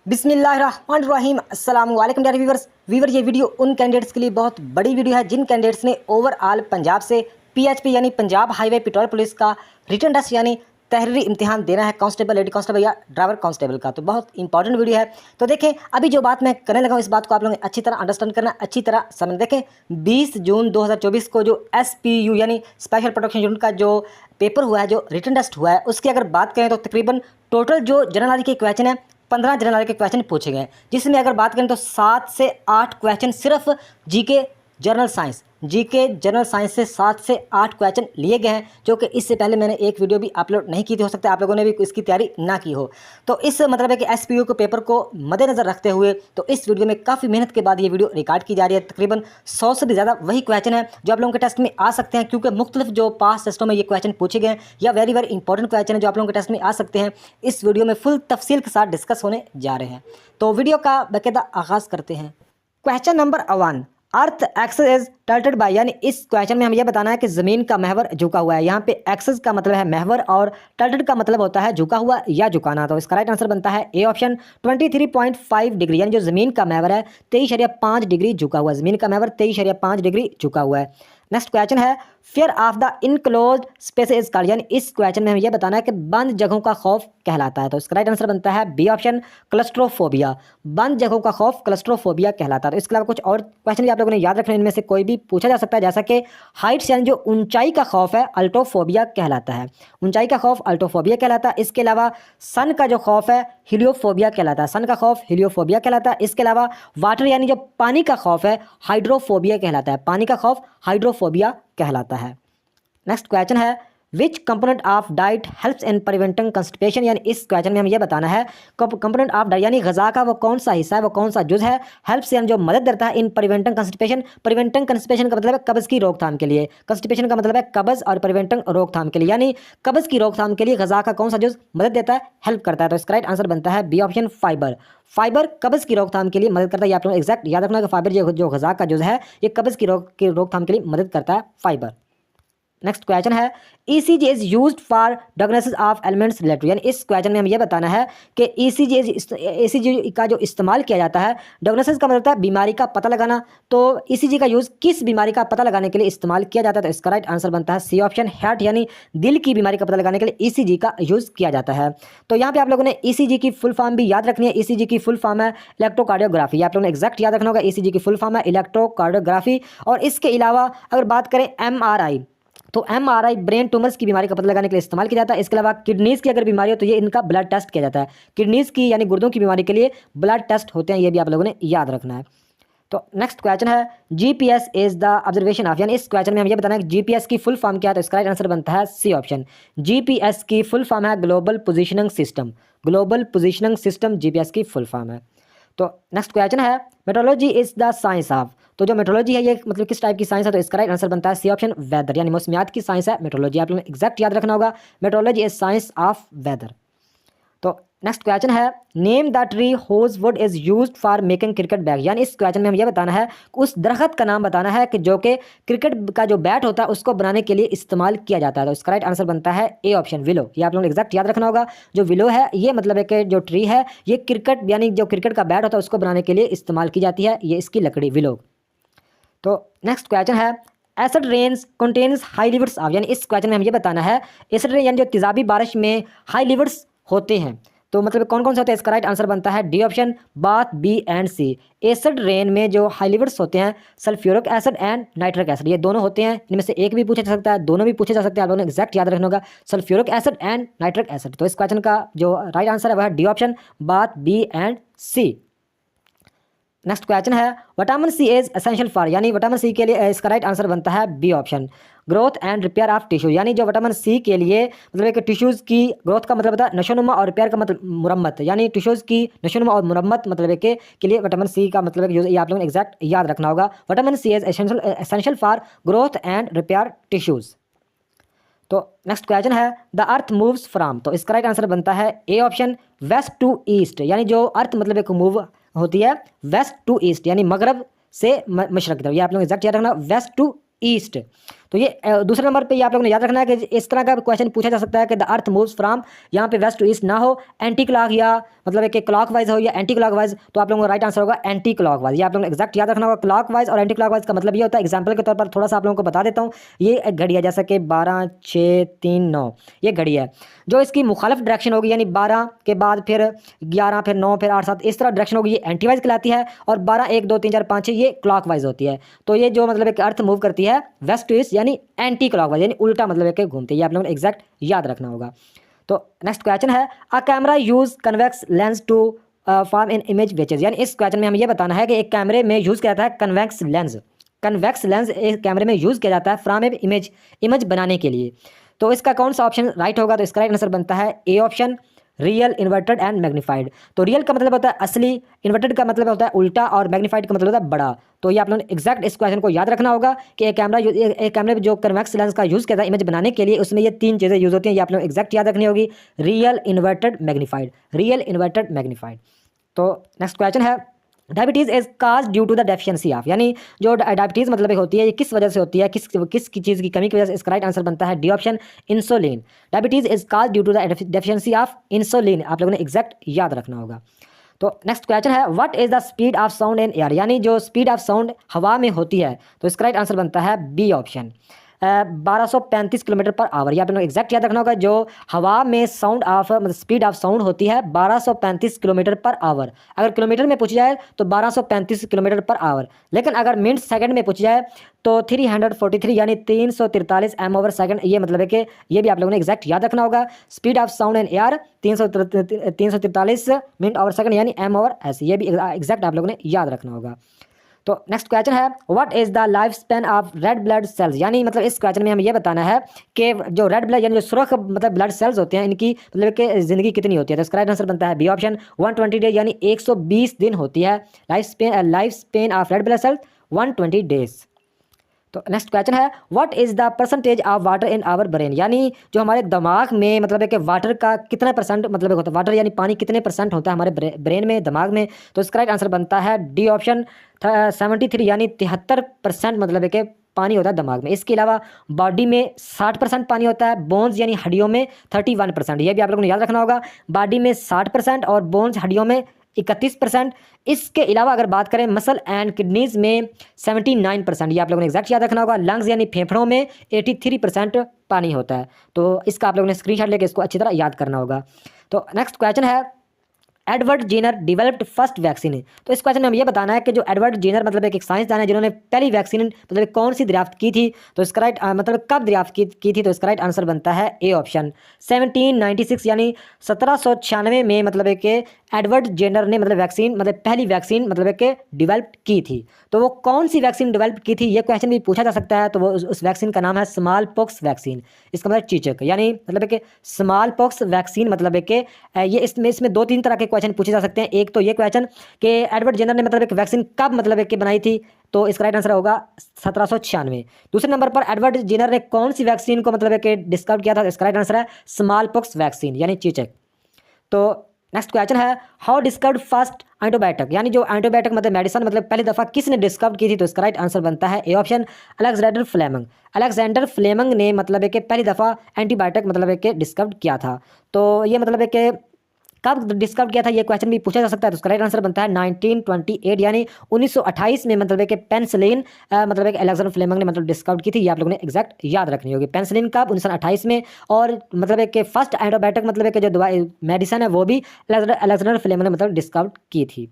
बिस्मिल्लाहिर्रहमानिर्रहीम अस्सलाम वालेकुम डियर व्यूवर्स ये वीडियो उन कैंडिडेट्स के लिए बहुत बड़ी वीडियो है जिन कैंडिडेट्स ने ओवरऑल पंजाब से पीएचपी यानी पंजाब हाईवे पेट्रोल पुलिस का रिटन टेस्ट यानी तहरीरी इम्तिहान देना है कांस्टेबल लेडी कांस्टेबल या ड्राइवर कांस्टेबल का। तो बहुत इंपॉर्टेंट वीडियो है। तो देखें अभी जो बात मैं करने लगा हूँ इस बात को आप लोगों ने अच्छी तरह अंडरस्टैंड करना, अच्छी तरह समझ। देखें 20 जून 2024 को जो SPU यानी स्पेशल प्रोटेक्शन यूनिट का जो पेपर हुआ है, जो रिटन टेस्ट हुआ है, उसकी अगर बात करें तो तकरीबन टोटल जो जनरल नॉलेज के क्वेश्चन है 15 जनरल नॉलेज के क्वेश्चन पूछे गए, जिसमें अगर बात करें तो 7 से 8 क्वेश्चन सिर्फ जीके जनरल साइंस से 7 से 8 क्वेश्चन लिए गए हैं, जो कि इससे पहले मैंने एक वीडियो भी अपलोड नहीं की थी। हो सकता है आप लोगों ने भी इसकी तैयारी ना की हो। तो इस मतलब है कि SPU के पेपर को मद्देनज़र रखते हुए तो इस वीडियो में काफ़ी मेहनत के बाद ये वीडियो रिकॉर्ड की जा रही है। तकरीबन 100 से भी ज़्यादा वही क्वेश्चन है जो आप लोगों के टेस्ट में आ सकते हैं, क्योंकि मुख्तलिफ जो पास टेस्टों में ये क्वेश्चन पूछे गए हैं या वेरी इंपॉर्टेंट क्वेश्चन है जो आप लोगों के टेस्ट में आ सकते हैं। इस वीडियो में फुल तफसील के साथ डिस्कस होने जा रहे हैं। तो वीडियो का बाकायदा आगाज़ करते हैं। Question number 1, earth axis is tilted by, यानी इस क्वेश्चन में हमें यह बताना है कि ज़मीन का महवर झुका हुआ है। यहाँ पे एक्सिस का मतलब है महवर और टल्टेड का मतलब होता है झुका हुआ या झुकाना। तो इसका राइट आंसर बनता है ए ऑप्शन 23.5 डिग्री, यानी जो ज़मीन का महवर है 23.5 डिग्री झुका हुआ है। ज़मीन का महवर 23.5 डिग्री झुका हुआ है। नेक्स्ट क्वेश्चन है fear of the enclosed space is called, यानी इस क्वेश्चन में हमें यह बताना है कि बंद जगहों का खौफ कहलाता है। तो इसका राइट आंसर बनता है बी ऑप्शन क्लस्ट्रोफोबिया। बंद जगहों का खौफ क्लस्ट्रोफोबिया कहलाता है। तो इसके अलावा कुछ और क्वेश्चन भी आप लोगों ने याद रखना, इनमें से कोई भी पूछा जा सकता है, जैसा कि हाइट्स यानी जो ऊंचाई का खौफ है अल्टोफोबिया कहलाता है। ऊंचाई का खौफ अल्टोफोबिया कहलाता है। इसके अलावा सन का जो खौफ है हीलियोफोबिया कहलाता है। सन का खौफ हीलियोफोबिया कहलाता है। इसके अलावा वाटर यानी जो पानी का खौफ है हाइड्रोफोबिया कहलाता है। पानी का खौफ हाइड्रोफोबिया कहलाता है। नेक्स्ट क्वेश्चन है विच component of diet helps in preventing constipation, यानी इस क्वेश्चन में हमें यह बताना है कंपोनेंट ऑफ डाइट यानी गजा का वो कौन सा हिस्सा है, वो कौन सा जुज है, हेल्प्स यानी जो मदद देता है in preventing constipation. Preventing constipation का मतलब है कब्ज की रोकथाम के लिए, कंस्टिपेशन का मतलब है कब्ज, और प्रिवेंटिंग रोकथाम के लिए, यानी कब्ज की रोकथाम के लिए गजा का कौन सा जुज मदद देता है, हेल्प करता है। तो इसका राइट आंसर बनता है बी ऑप्शन फाइबर। फाइबर कब्ज की रोकथाम के लिए मदद करता है। ये आप लोग एग्जैक्ट याद रखना कि फाइबर जो गजा का जुज है ये कब्ज की रोकथाम के लिए मदद करता है, फाइबर। नेक्स्ट क्वेश्चन है ECG is used for diagnosis of elements related, यानी इस क्वेश्चन में हमें यह बताना है कि ECG का जो इस्तेमाल किया जाता है, डायग्नोसिस का मतलब है बीमारी का पता लगाना, तो ECG का यूज़ किस बीमारी का पता लगाने के लिए इस्तेमाल किया जाता है। तो इसका राइट आंसर बनता है सी ऑप्शन हार्ट, यानी दिल की बीमारी का पता लगाने के लिए ECG का यूज़ किया जाता है। तो यहाँ पे आप लोगों ने ECG की फुल फॉर्म भी याद रखनी है। ECG की फुल फॉर्म है इलेक्ट्रोकार्डियोग्राफी। आप लोगों ने एग्जैक्ट याद रखना होगा, ECG की फुल फॉर्म है इलेक्ट्रोकार्डियोग्राफी। और इसके अलावा अगर बात करें MRI, तो MRI ब्रेन ट्यूमर्स की बीमारी का पता लगाने के लिए इस्तेमाल किया जाता है। इसके अलावा किडनीज़ की अगर बीमारी हो तो ये इनका ब्लड टेस्ट किया जाता है। किडनीज़ की यानी गुर्दों की बीमारी के लिए ब्लड टेस्ट होते हैं, ये भी आप लोगों ने याद रखना है। तो नेक्स्ट क्वेश्चन है GPS is the observation of, यानी इस क्वेश्चन में हम ये बताना है कि GPS की फुल फॉर्म क्या है। तो इसका राइट आंसर बनता है सी ऑप्शन। GPS की फुल फॉर्म है global positioning system. Global positioning system GPS की फुल फॉर्म है। तो नेक्स्ट क्वेश्चन है metrology is the science of, तो जो मेट्रोलॉजी है ये मतलब किस टाइप की साइंस है। तो इसका राइट आंसर बनता है सी ऑप्शन वेदर, यानी मौसमियात की साइंस है मेट्रोलॉजी। आप लोगों ने एग्जैक्ट याद रखना होगा, meteorology is science of weather. तो नेक्स्ट क्वेश्चन है name the tree whose wood is used for making cricket bag, यानी इस क्वेश्चन में हमें यह बताना है उस दरख्त का नाम बताना है कि जो कि क्रिकेट का जो बैट होता है उसको बनाने के लिए इस्तेमाल किया जाता है। तो इसका राइट आंसर बनता है ए ऑप्शन विलो। ये आप लोगों ने एग्जैक्ट याद रखना होगा, जो विलो है ये मतलब है कि जो ट्री है ये क्रिकेट यानी जो क्रिकेट का बैट होता है उसको बनाने के लिए इस्तेमाल की जाती है, ये इसकी लकड़ी विलो। तो नेक्स्ट क्वेश्चन है acid rains contains high levels of, यानी इस क्वेश्चन में हमें यह बताना है एसिड रेन यानी जो तेजाबी बारिश में हाई लिवर्स होते हैं, तो मतलब कौन कौन से होते हैं। इसका राइट आंसर बनता है D option both B and C. Acid rain में जो हाई लिवर्स होते हैं sulphuric acid and nitric acid, ये दोनों होते हैं। इनमें से एक भी पूछा जा सकता है, दोनों भी पूछे जा सकते हैं। आप लोगों ने एग्जैक्ट याद रखना होगा sulphuric acid and nitric acid. तो इस क्वेश्चन का जो राइट आंसर है वह D option both B and C. Next question है vitamin C is essential for, यानी विटामिन सी के लिए इसका राइट आंसर बनता है B option growth and repair of tissue, यानी जो विटामिन सी के लिए मतलब एक टिश्यूज़ की ग्रोथ का मतलब होता है नशोनुमा और रिपेयर का मतलब मुरम्मत, यानी टिश्यूज़ की नशोनुमा और मुरम्मत मतलब के लिए विटामिन सी का मतलब ये आप लोगों ने एग्जैक्ट याद रखना होगा। Vitamin C is essential for growth and repair tissues. तो नेक्स्ट क्वेश्चन है द अर्थ मूव्स फ्राम, तो इसका राइट आंसर बनता है A option west to east, यानी जो अर्थ मतलब एक मूव होती है वेस्ट टू ईस्ट, यानी मगरब से मशरक की तरफ। ये आप लोग एग्जैक्ट याद रखना वेस्ट टू ईस्ट। तो ये दूसरे नंबर पे ये आप लोगों ने याद रखना है कि इस तरह का क्वेश्चन पूछा जा सकता है कि द अर्थ मूव्स फ्रॉम, यहाँ पे वेस्ट टू ईस्ट ना हो, एंटी क्लॉक या मतलब कि क्लॉक वाइज हो या एंटी क्लॉक वाइज, तो आप लोगों का राइट आंसर होगा एंटी क्लॉक वाइज। ये आप लोगों ने एक्जैक्ट याद रखना होगा। क्लॉक वाइज और एंटी क्लॉक वाइज का मतलब ये होता है, एग्जाम्पल के तौर पर थोड़ा सा आप लोगों को बता देता हूँ। ये एक घड़ी है जैसा कि 12 6 3 9, ये घड़ी है। जो इसकी मुखालिफ डायरेक्शन होगी, यानी 12 के बाद फिर 11 फिर 9 फिर 8 7 इस तरह डायरेक्शन होगी, ये एंटी वाइज कहलाती है। और 12 1 2 3 4 5 6 ये क्लॉक वाइज होती है। तो ये जो मतलब एक अर्थ मूव करती है वेस्ट टू ईस्ट यानी एंटी क्लॉक वाइज, यानी उल्टा मतलब एक घूमती है। ये आप लोगों ने एक्जैक्ट याद रखना होगा। तो नेक्स्ट क्वेश्चन है, a camera use convex lens to form in image which is, यानी इस क्वेश्चन में हमें यह बताना है कि एक कैमरे में यूज किया जाता है कन्वेक्स लेंस। कन्वेक्स लेंस एक कैमरे में यूज किया जाता है फ्रॉम ए इमेज बनाने के लिए। तो इसका कौन सा ऑप्शन राइट होगा? तो इसका राइट आंसर बनता है A option, real, inverted and magnified. तो रियल का मतलब होता है असली, इन्वर्टेड का मतलब होता है उल्टा, और मैग्नीफाइड का मतलब होता है बड़ा। तो ये आप लोगों ने एक्जैक्ट इस क्वेश्चन को याद रखना होगा कि एक कैमरे में जो कन्वेक्स लेंस का यूज़ किया था इमेज बनाने के लिए, उसमें ये तीन चीज़ें यूज़ होती हैं। ये आप लोग एक्जैक्ट याद रखनी होगी, real, inverted, magnified. Real, inverted, magnified. तो नेक्स्ट क्वेश्चन है, diabetes is cause due to the deficiency of, यानी जो डायबिटीज़ मतलब एक होती है ये किस वजह से होती है, किस चीज़ की कमी की वजह से? इसका राइट आंसर बनता है D option, insulin. Diabetes is cause due to the deficiency of insulin. आप लोगों ने एक्जैक्ट याद रखना होगा। तो नेक्स्ट क्वेश्चन है, what is the speed of sound in air, यानी जो स्पीड ऑफ साउंड हवा में होती है। तो इसका राइट आंसर बनता है B option, 1235 kilometre per hour. ये आप लोगों को एक्जैक्ट याद रखना होगा। जो हवा में साउंड ऑफ मतलब स्पीड ऑफ साउंड होती है 1235 किलोमीटर पर आवर। अगर किलोमीटर में पूछी जाए तो 1235 किलोमीटर पर आवर, लेकिन अगर मिनट सेकंड में पूछी जाए तो 343 यानी 343 एम ओवर सेकंड। ये मतलब है कि ये भी आप लोगों ने एक्जैक्ट याद रखना होगा। Speed of sound in air 343 minute over second यानी एम ओवर एस। ये भी एक्जैक्ट आप लोगों ने याद रखना होगा। तो नेक्स्ट क्वेश्चन है, what is the life span of red blood sales, यानी मतलब इस क्वेश्चन में हमें यह बताना है कि जो रेड ब्लड यानी जो सुर्ख मतलब ब्लड सेल्स होते हैं इनकी मतलब कि जिंदगी कितनी होती है। तो इसका राइट आंसर बनता है बी ऑप्शन, 120 डेज यानी 120 दिन होती है life span of red blood cells 120 days. तो नेक्स्ट क्वेश्चन है, what is the percentage of water in our brain, यानी जो हमारे दिमाग में मतलब है कि वाटर का कितना परसेंट मतलब होता है, वाटर यानी पानी कितने परसेंट होता है हमारे ब्रेन में, दिमाग में। तो इसका राइट आंसर बनता है डी ऑप्शन, 73 यानी 73% मतलब है कि पानी होता है दिमाग में। इसके अलावा बॉडी में 60% पानी होता है, बोन्स यानी हड्डियों में 31%। ये भी आप लोगों ने याद रखना होगा, बॉडी में 60% और बोन्स हड्डियों में 31%। इसके अलावा अगर बात करें मसल एंड किडनीज में 79%। ये आप लोगों ने एक्जैक्ट याद रखना होगा। लंग्स यानी फेफड़ों में 83% पानी होता है। तो इसका आप लोगों ने स्क्रीनशॉट लेके इसको अच्छी तरह याद करना होगा। तो नेक्स्ट क्वेश्चन है, Edward Jenner developed first vaccine. तो इस क्वेश्चन में हमें यह बताना है कि जो एडवर्ड जेनर मतलब एक साइंसदान है जिन्होंने पहली वैक्सीन मतलब कौन सी दरियाफ्त की थी। तो इसका राइट मतलब कब दरियाफ्त की थी? तो इसका राइट आंसर बनता है ए ऑप्शन, 1796 यानी 1796 में मतलब है कि एडवर्ड जेनर ने मतलब वैक्सीन मतलब पहली वैक्सीन मतलब कि डेवलप की थी। तो वो कौन सी वैक्सीन डेवलप की थी, ये क्वेश्चन भी पूछा जा सकता है। तो वो उस वैक्सीन का नाम है स्मॉल पॉक्स वैक्सीन। इसका मतलब चीचक, यानी मतलब कि स्मॉल पॉक्स वैक्सीन मतलब है कि ये इसमें दो तीन तरह के क्वेश्चन पूछे जा सकते हैं। एक तो ये क्वेश्चन कि एडवर्ड जेनर ने मतलब एक वैक्सीन कब मतलब कि बनाई थी। तो इसका राइट आंसर होगा 1796। दूसरे नंबर पर एडवर्ड जेनर ने कौन सी वैक्सीन को मतलब कि डिस्कवर किया था। इसका राइट आंसर है स्मॉल पॉक्स वैक्सीन यानी चीचक। तो नेक्स्ट क्वेश्चन है, हाउ डिस्कवर्ड फर्स्ट एंटीबायोटिक, यानी जो एंटीबायोटिक मतलब मेडिसिन मतलब पहली दफ़ा किसने डिस्कवर की थी। तो इसका राइट आंसर बनता है A option, Alexander Fleming. Alexander Fleming ने मतलब है कि पहली दफ़ा एंटीबायोटिक मतलब है कि डिस्कवर किया था। तो ये मतलब है कि कब डिस्कवर किया था, ये क्वेश्चन भी पूछा जा सकता है। तो उसका राइट आंसर बनता है 1928 यानी 1928 में मतलब है कि पेनिसिलिन मतलब एक अलेक्जेंडर फ्लेमिंग ने मतलब डिस्कवर की थी। ये आप लोगों ने एक्जैक्ट याद रखनी होगी। पेनिसिलिन कब? 1928 में। और मतलब है कि फर्स्ट एंटीबायोटिक मतलब है कि जो दवाई मेडिसिन है वो भी अलेक्जेंडर फ्लेमिंग ने मतलब डिस्कवर की थी।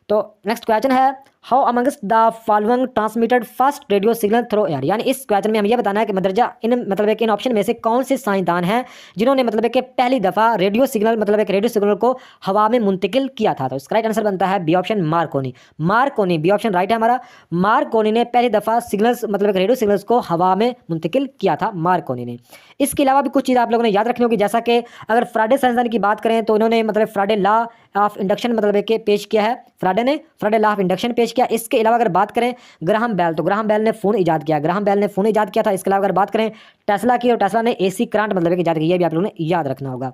तो नेक्स्ट क्वेश्चन है, how amongst the following transmitted first radio signal through air, यानी इस क्वेश्चन में हमें यह बताना है कि मदरजा इन मतलब एक इन ऑप्शन में से कौन से साइंसदान हैं जिन्होंने मतलब कि पहली दफ़ा रेडियो सिग्नल मतलब एक रेडियो सिग्नल को हवा में मुंतकिल किया था। तो इसका राइट आंसर बनता है B option, Marconi. Marconi B option right है हमारा। मार्कोनी ने पहली दफ़ा सिग्नल्स मतलब रेडियो सिग्नल्स को हवा में मुंतकिल किया था, मार्कोनी ने। इसके अलावा भी कुछ चीज़ आप लोगों ने याद रखनी होगी, जैसा कि अगर फ्राडे साइंसदान की बात करें तो इन्होंने मतलब फ्राडे लॉ ऑफ इंडक्शन मतलब कि पेश किया है। फ्राडे ने फ्राडे लॉ ऑफ इंडक्शन पेश किया। इसके अलावा अगर बात करें ग्राहम बेल, तो ग्राहम बेल ने फ़ोन इजाद किया। ग्राहम बेल ने फ़ोन इजाद किया था। इसके अलावा अगर बात करें टेस्ला की, और टेस्ला ने एसी करंट मतलब कि इजाद किया। ये भी आप लोगों ने याद रखना होगा।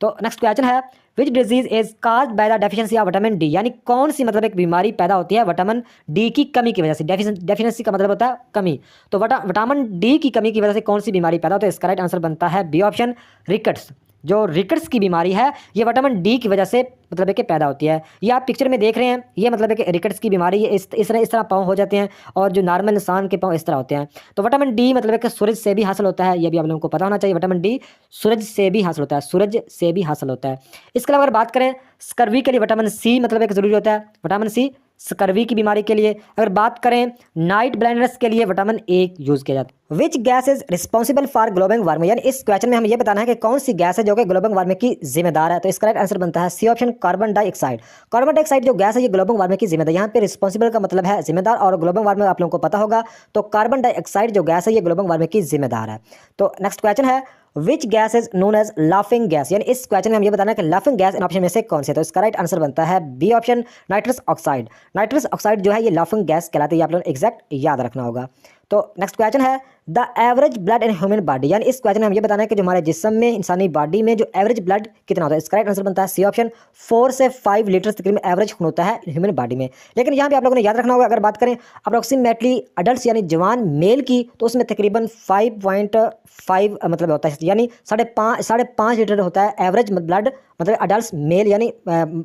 तो नेक्स्ट क्वेश्चन है, which disease is cause by the deficiency of vitamin D, यानी कौन सी मतलब एक बीमारी पैदा होती है विटामिन डी की कमी की वजह से। डेफिशिएंसी का मतलब होता है कमी, तो विटामिन डी की कमी की वजह से कौन सी बीमारी पैदा होती है? इसका राइट आंसर बनता है बी ऑप्शन, रिकेट्स। जो रिकेट्स की बीमारी है ये विटामिन डी की वजह से मतलब है कि पैदा होती है। ये आप पिक्चर में देख रहे हैं, ये मतलब है कि रिकेट्स की बीमारी है, इस तरह पाँव हो जाते हैं और जो नॉर्मल इंसान के पाँव इस तरह होते हैं। तो विटामिन डी मतलब है कि सूरज से भी हासिल होता है, ये भी आप लोगों को पता होना चाहिए। विटामिन डी सूरज से भी हासिल होता है, सूरज से भी हासिल होता है। इसके अलावा अगर बात करें स्कर्वी के लिए विटामिन सी मतलब एक ज़रूरी होता है, विटामिन सी स्कर्वी की बीमारी के लिए। अगर बात करें नाइट ब्लाइंडनेस के लिए विटामिन ए यूज़ किया जाता है। Which gas is responsible for global warming, यानी इस क्वेश्चन में हमें यह बताना है कि कौन सी गैस है जो कि ग्लोबल वार्मिंग की जिम्मेदार है। तो इसका राइट आंसर बनता है C option, carbon dioxide. Carbon dioxide जो गैस है ये ग्लोबल वार्मिंग की जिम्मेदार, यहाँ पे रिस्पॉन्सिबल का मतलब है जिम्मेदार, और ग्लोबल वार्मिंग आप लोगों को पता होगा, तो कार्बन डाइऑक्साइड जो गैस है ये ग्लोबल वार्मिंग की जिम्मेदार है। तो नेक्स्ट क्वेश्चन है which gas is known as laughing gas, यानी इस क्वेश्चन में हम ये बताना है कि लाफिंग गैस इन ऑप्शन में से कौन से। तो इसका राइट आंसर बनता है B option, nitrous oxide. Nitrous oxide जो है ये लाफिंग गैस कहलाती है, आप लोगों ने एग्जैक्ट याद रखना होगा। तो नेक्स्ट क्वेश्चन है the average blood in human body, यानी इस क्वेश्चन में हम ये बताना है कि जो हमारे जिस्म में, इंसानी बॉडी में जो एवरेज ब्लड कितना होता है। इसका राइट आंसर बनता है सी ऑप्शन, 4 से 5 लीटर तकरीबन एवरेज खून होता है ह्यूमन बॉडी में। लेकिन यहाँ पे आप लोगों ने याद रखना होगा, अगर बात करें अप्रोक्सीमेटली अडल्ट यानी जवान मेल की, तो उसमें तकरीबन 5.5 मतलब होता है, यानी 5.5 लीटर होता है एवरेज ब्लड, मतलब अडल्ट मेल यानी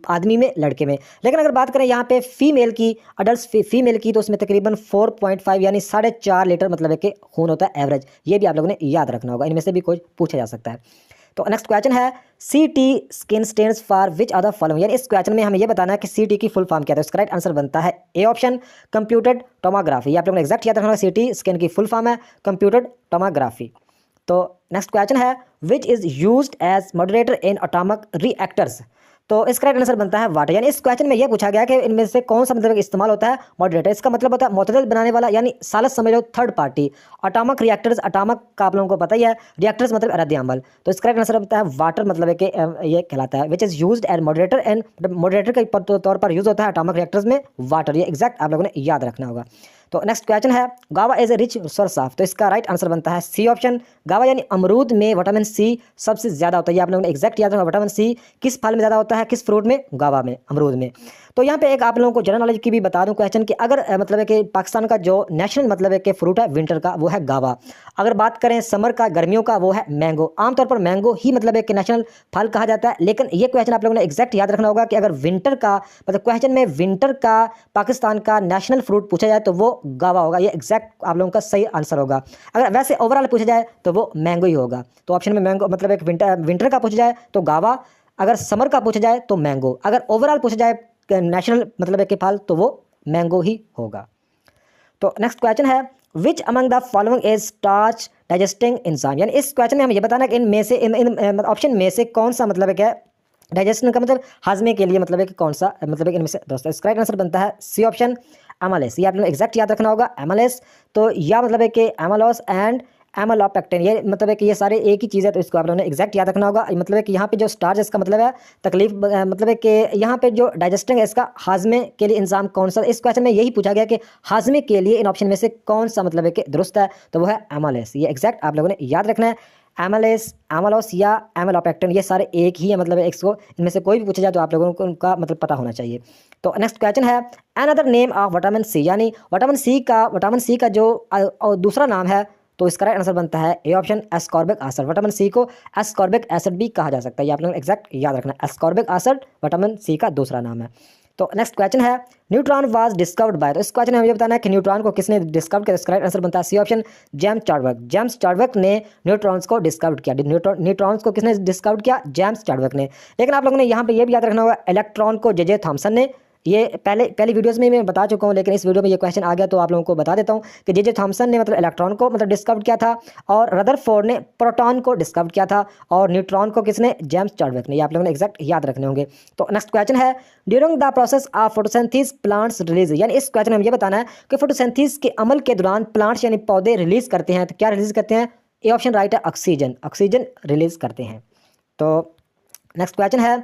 आदमी में, लड़के में। लेकिन अगर बात करें यहाँ पे फीमेल की, अडल्ट फीमेल की, तो उसमें तकरीबन 4.5 यानी 4.5 लीटर मतलब है कि खून होता है एवरेज। ये भी आप लोगों ने याद रखना होगा, इनमें से भी कुछ पूछा जा सकता है। तो नेक्स्ट क्वेश्चन है CT scan stands for which other following, यानी इस क्वेश्चन में हमें यह बताना है कि CT की फुल फॉर्म क्या है। तो इसका राइट आंसर बनता है ए ऑप्शन, कंप्यूटेड टोमोग्राफी। आप लोगों ने एग्जैक्ट याद रखना होगा, CT स्किन की फुल फॉर्म है कंप्यूटेड टोमोग्राफी। तो नेक्स्ट क्वेश्चन है which is used as moderator in atomic reactors. तो इसका राइट आंसर बनता है वाटर, यानी इस क्वेश्चन में यह पूछा गया कि इनमें से कौन सा मतलब इस्तेमाल होता है मॉडरेटर। इसका मतलब होता है मुतदल बनाने वाला, यानी सालस समझ लो third party. Atomic reactors, atomic का आप लोगों को पता ही है, रिएक्टर्स मतलब रद्द अमल। तो इसका राइट आंसर बनता है वाटर, मतलब है कि ये कहलाता है which is used as moderator, and moderator के तौर पर यूज़ होता है एटॉमिक रिएक्टर्स में वाटर। ये एग्जैक्ट आप लोगों ने याद रखना होगा। तो नेक्स्ट क्वेश्चन है गावा is a rich source of, तो इसका राइट आंसर बनता है सी ऑप्शन, गावा यानी अमरूद में विटामिन सी सबसे ज़्यादा होता है। ये आप लोगों ने एग्जैक्ट याद रखना, विटामिन सी किस फल में ज़्यादा होता है, किस फ्रूट में, गावा में, अमरूद में। तो यहाँ पे एक आप लोगों को जनरल नॉलेज की भी बता दूं क्वेश्चन कि अगर मतलब है कि पाकिस्तान का जो नेशनल मतलब है कि फ्रूट है विंटर का वो है गावा। अगर बात करें समर का, गर्मियों का, वो है मैंगो। आमतौर पर मैंगो ही मतलब है कि नेशनल फल कहा जाता है। लेकिन ये क्वेश्चन आप लोगों ने एग्जैक्ट याद रखना होगा कि अगर विंटर का मतलब क्वेश्चन में विंटर का पाकिस्तान का नेशनल फ्रूट पूछा जाए तो वो गावा होगा। ये एग्जैक्ट आप लोगों का सही आंसर होगा। अगर वैसे ओवरऑल पूछा जाए तो वो मैंगो ही होगा। तो ऑप्शन में मैंगो मतलब एक विंटर का पूछा जाए तो गावा, अगर समर का पूछा जाए तो मैंगो, अगर ओवरऑल पूछा जाए नेशनल मतलब है कि फल तो वो मैंगो ही होगा। तो नेक्स्ट क्वेश्चन है which among the following is starch digesting enzyme, यानी इस क्वेश्चन में हमें यह बताना है कि इनमें से इन ऑप्शन में से कौन सा मतलब है क्या डाइजेशन का मतलब हाजमे के लिए मतलब है कि कौन सा मतलब है कि इनमें से दोस्तों इसका राइट आंसर बनता है सी ऑप्शन, एमालेस। ये आप लोग एग्जैक्ट याद रखना होगा, एमालेस। तो यह मतलब है कि एमालोस एंड एमालोपेक्टिन, ये मतलब है कि ये सारे एक ही चीज़ है, तो इसको आप लोगों ने एग्जैक्ट याद रखना होगा। मतलब है कि यहाँ पे जो स्टार्च इसका मतलब है तकलीफ, मतलब है कि यहाँ पे जो डाइजेस्टिंग है इसका हाजमे के लिए इंजाम कौन सा। इस क्वेश्चन में यही पूछा गया कि हाजमे के लिए इन ऑप्शन में से कौन सा मतलब है कि दुरुस्त है, तो वो है एमालेस। ये एग्जैक्ट आप लोगों ने याद रखना है, एमालेस, एमालोस या एमालोपेक्टिन, ये सारे एक ही है। मतलब एक को इनमें से कोई भी पूछा जाए तो आप लोगों को उनका मतलब पता होना चाहिए। तो नेक्स्ट क्वेश्चन है another name of vitamin C, यानी विटामिन सी का जो दूसरा नाम है, तो इसका राइट आंसर बनता है A option, ascorbic acid. Vitamin C को एस्कॉर्बिक एसिड भी कहा जा सकता है, ये आप लोग एग्जैक्ट याद रखना, एस्कॉर्बिक एसिड विटामिन सी का दूसरा नाम है। तो नेक्स्ट क्वेश्चन है न्यूट्रॉन वाज डिस्कवर्ड बाय, तो इस क्वेश्चन में हमें बताना है कि न्यूट्रॉन को किसने डिस्कवर किया। इसका राइट आंसर बनता है C option, James Chadwick. James Chadwick ने न्यूट्रॉन्स को डिस्कवर किया। न्यूट्रॉन्स को किसने डिस्कवर किया, जेम्स चाडविक ने। लेकिन आप लोगों ने यहाँ पे ये भी याद रखना होगा इलेक्ट्रॉन को जे थॉमसन ने। ये पहली वीडियोस में मैं बता चुका हूँ, लेकिन इस वीडियो में ये क्वेश्चन आ गया तो आप लोगों को बता देता हूँ कि जे थॉमसन ने मतलब इलेक्ट्रॉन को मतलब डिस्कवर किया था, और रदरफोर्ड ने प्रोटॉन को डिस्कवर किया था, और न्यूट्रॉन को किसने, जेम्स चाडविक ने। ये आप लोगों ने एग्जैक्ट याद रखने होंगे। तो नेक्स्ट क्वेश्चन है during the process of photosynthesis plants release, यानी इस क्वेश्चन में हमें ये बताना है कि फोटोसिंथेसिस के अमल के दौरान प्लांट्स यानी पौधे रिलीज करते हैं, तो क्या रिलीज करते हैं, ए ऑप्शन राइट है, ऑक्सीजन रिलीज करते हैं। तो नेक्स्ट क्वेश्चन है